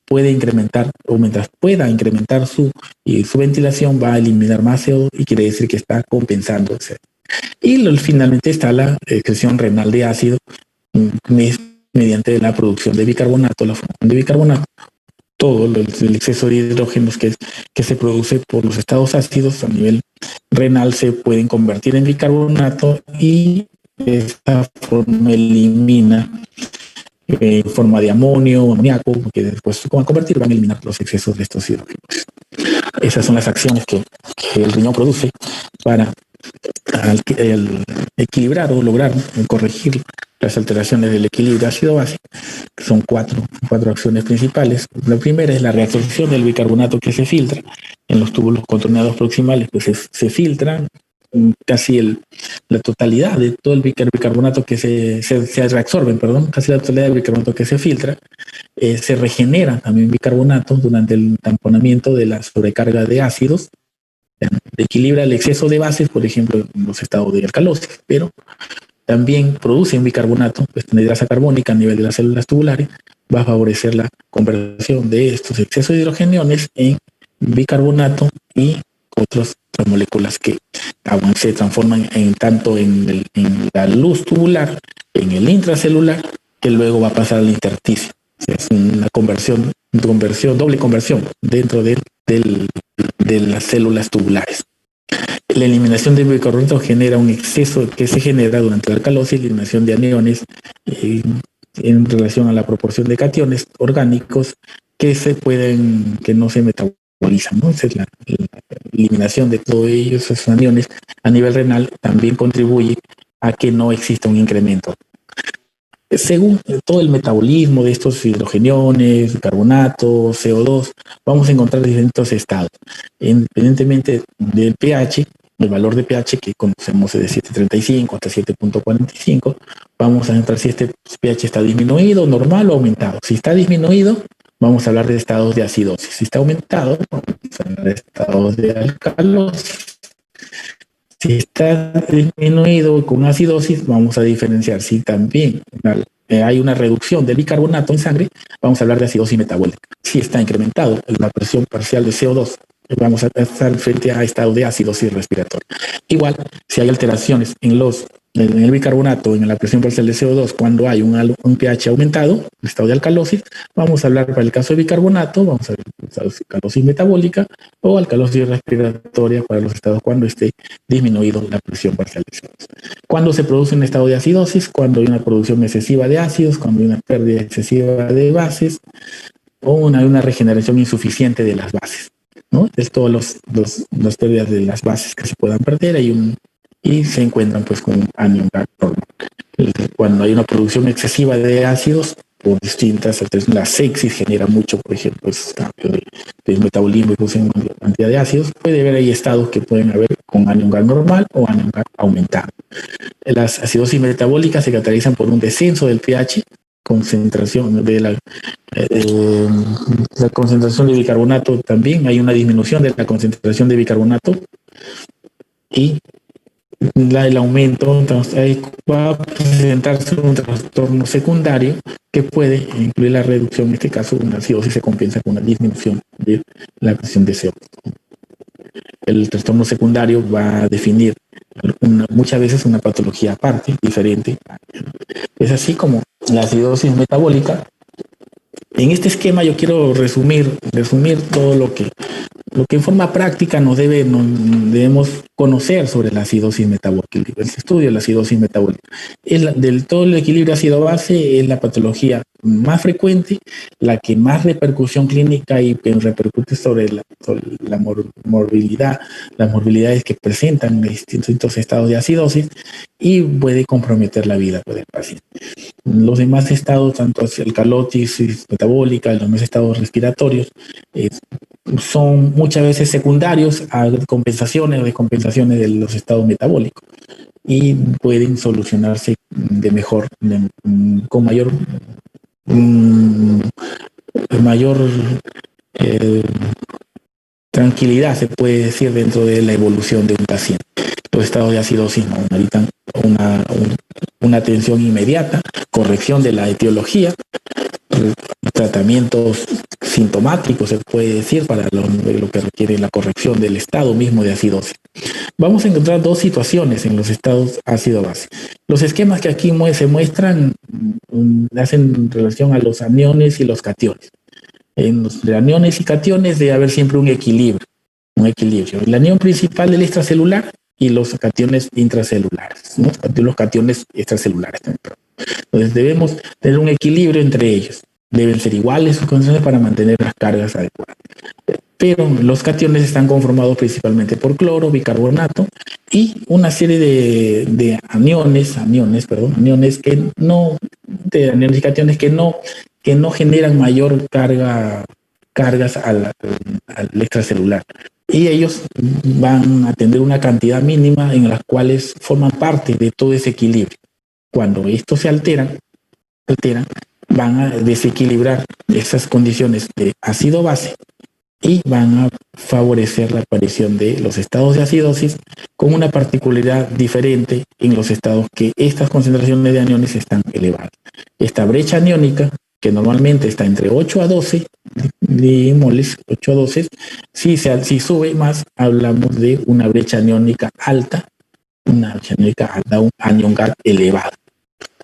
puede incrementar, o mientras pueda incrementar su ventilación, va a eliminar más CO2 y quiere decir que está compensando. Y finalmente está la excreción renal de ácido mediante la producción de bicarbonato, la formación de bicarbonato. Todo el exceso de hidrógenos que se produce por los estados ácidos a nivel renal se pueden convertir en bicarbonato y de esta forma elimina en forma de amonio o amoníaco, que después van a convertir, van a eliminar los excesos de estos hidrógenos. Esas son las acciones que el riñón produce para equilibrar o lograr corregir las alteraciones del equilibrio ácido-base, que son cuatro acciones principales. La primera es la reabsorción del bicarbonato que se filtra en los túbulos contorneados proximales, pues se filtran casi la totalidad de todo el bicarbonato que se reabsorben, casi la totalidad del bicarbonato que se filtra. Se regenera también bicarbonato durante el tamponamiento de la sobrecarga de ácidos, equilibra el exceso de bases, por ejemplo, en los estados de alcalosis, pero también producen bicarbonato, pues la hidrasa carbónica a nivel de las células tubulares va a favorecer la conversión de estos excesos de hidrogeniones en bicarbonato y otras moléculas que se transforman tanto en la luz tubular, en el intracelular, que luego va a pasar al intersticio. O sea, es una doble conversión dentro de las células tubulares. La eliminación de bicarbonato genera un exceso que se genera durante la alcalosis, eliminación de aniones en relación a la proporción de cationes orgánicos que no se metabolizan, ¿no? Entonces, la eliminación de todos esos aniones a nivel renal también contribuye a que no exista un incremento. Según todo el metabolismo de estos hidrogeniones, carbonato, CO2, vamos a encontrar distintos estados. Independientemente del pH, el valor de pH que conocemos es de 7.35 hasta 7.45, vamos a encontrar si este pH está disminuido, normal o aumentado. Si está disminuido, vamos a hablar de estados de acidosis. Si está aumentado, vamos a hablar de estados de alcalosis. Si está disminuido con acidosis, vamos a diferenciar. Si también hay una reducción del bicarbonato en sangre, vamos a hablar de acidosis metabólica. Si está incrementado la presión parcial de CO2, vamos a estar frente a estado de acidosis respiratoria. Igual, si hay alteraciones en el bicarbonato, en la presión parcial de CO2, cuando hay un pH aumentado, estado de alcalosis, vamos a hablar para el caso de bicarbonato, vamos a ver alcalosis metabólica o alcalosis respiratoria para los estados cuando esté disminuido la presión parcial de CO2. Cuando se produce un estado de acidosis, cuando hay una producción excesiva de ácidos, cuando hay una pérdida excesiva de bases o una regeneración insuficiente de las bases, ¿no? Entonces, todas las pérdidas de las bases que se puedan perder, y se encuentran pues con un anion normal. Cuando hay una producción excesiva de ácidos por distintas alteraciones, la sepsis genera mucho, por ejemplo, cambio de metabolismo y producción de cantidad de ácidos. Puede haber ahí estados que pueden haber con anion normal o anion aumentado. Las acidosis metabólicas se caracterizan por un descenso del pH concentración la concentración de bicarbonato también, hay una disminución de la concentración de bicarbonato y el aumento va a presentarse un trastorno secundario que puede incluir la reducción, en este caso una acidosis se compensa con una disminución de la presión de CO2. El trastorno secundario va a definir muchas veces una patología aparte, diferente. Es así como la acidosis metabólica. En este esquema yo quiero resumir todo lo que en forma práctica debemos conocer sobre la acidosis metabólica, el estudio de la acidosis metabólica. Del todo el equilibrio ácido-base es la patología más frecuente, la que más repercusión clínica y que repercute sobre la morbilidad, las morbilidades que presentan distintos estados de acidosis y puede comprometer la vida del paciente. Los demás estados, tanto el calosis metabólica, los demás estados respiratorios, son muchas veces secundarios a compensaciones o descompensaciones de los estados metabólicos y pueden solucionarse con mayor eh, tranquilidad, se puede decir, dentro de la evolución de un paciente. Los estados de acidosis necesitan una atención inmediata, corrección de la etiología, tratamientos sintomáticos, se puede decir, para lo que requiere la corrección del estado mismo de acidosis. Vamos a encontrar dos situaciones en los estados ácido-base. Los esquemas que aquí se muestran hacen relación a los aniones y los cationes. En los aniones y cationes debe haber siempre un equilibrio. El anión principal del extracelular y los cationes intracelulares, ¿no? Los cationes extracelulares también. Entonces debemos tener un equilibrio entre ellos. Deben ser iguales sus condiciones para mantener las cargas adecuadas. Pero los cationes están conformados principalmente por cloro, bicarbonato y una serie de aniones y cationes que no generan mayor cargas al extracelular. Y ellos van a tener una cantidad mínima en las cuales forman parte de todo ese equilibrio. Cuando estos se alteran, van a desequilibrar esas condiciones de ácido-base y van a favorecer la aparición de los estados de acidosis con una particularidad diferente en los estados que estas concentraciones de aniones están elevadas. Esta brecha aniónica, que normalmente está entre 8 a 12 moles, 8 a 12, si sube más, hablamos de una brecha aniónica alta, un anion GAD elevado.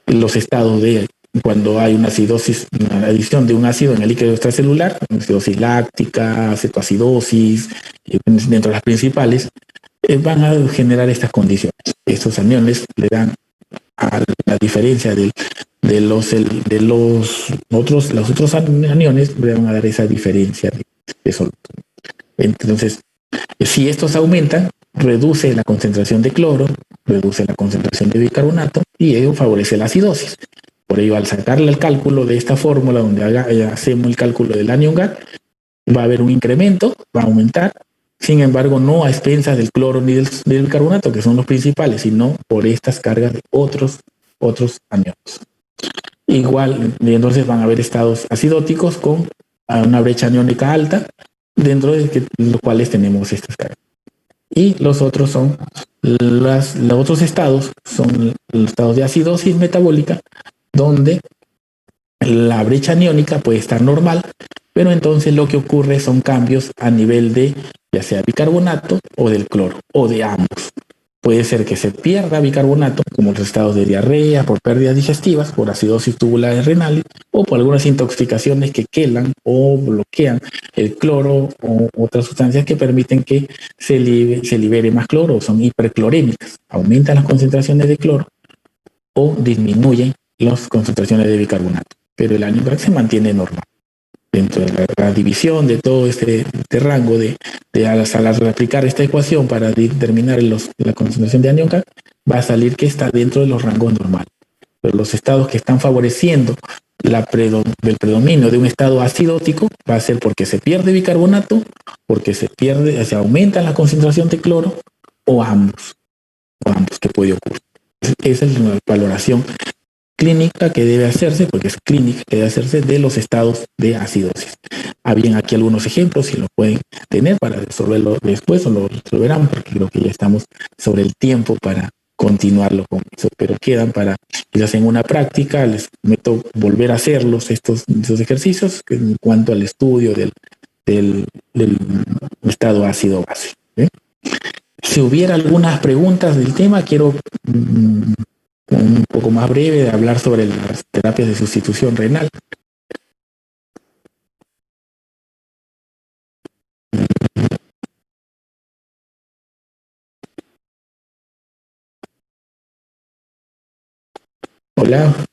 Los estados de cuando hay una acidosis, una adición de un ácido en el líquido extracelular, acidosis láctica, acetoacidosis, dentro de las principales, van a generar estas condiciones. Estos aniones le dan a la diferencia de los otros aniones, le van a dar esa diferencia de soluto. Entonces, si estos aumentan, reduce la concentración de cloro, reduce la concentración de bicarbonato y ello favorece la acidosis. Por ello, al sacarle el cálculo de esta fórmula donde hacemos el cálculo del anion GAD, va a haber un incremento, va a aumentar, sin embargo, no a expensas del cloro ni del bicarbonato, que son los principales, sino por estas cargas de otros aniones. Igual, entonces van a haber estados acidóticos con una brecha aniónica alta, dentro de los cuales tenemos estas cargas. Y los otros son los otros estados, son los estados de acidosis metabólica, donde la brecha aniónica puede estar normal, pero entonces lo que ocurre son cambios a nivel de ya sea bicarbonato o del cloro, o de ambos. Puede ser que se pierda bicarbonato, como los estados de diarrea, por pérdidas digestivas, por acidosis tubulares renales, o por algunas intoxicaciones que quelan o bloquean el cloro o otras sustancias que permiten que se libere más cloro, son hiperclorémicas, aumentan las concentraciones de cloro o disminuyen las concentraciones de bicarbonato, pero el anion GAD se mantiene normal. Dentro de la división de todo este rango al aplicar esta ecuación para determinar la concentración de anion GAD, va a salir que está dentro de los rangos normales. Pero los estados que están favoreciendo el predominio de un estado acidótico va a ser porque se pierde bicarbonato, porque se aumenta la concentración de cloro, o ambos que puede ocurrir. Esa es la valoración clínica que debe hacerse, porque es clínica que debe hacerse de los estados de acidosis. Habían aquí algunos ejemplos, si lo pueden tener para resolverlo después o lo resolverán, porque creo que ya estamos sobre el tiempo para continuarlo con eso, pero quedan para quizás en una práctica, les meto volver a hacerlos estos ejercicios en cuanto al estudio del estado ácido-base. ¿Eh? Si hubiera algunas preguntas del tema, quiero un poco más breve de hablar sobre las terapias de sustitución renal. Hola.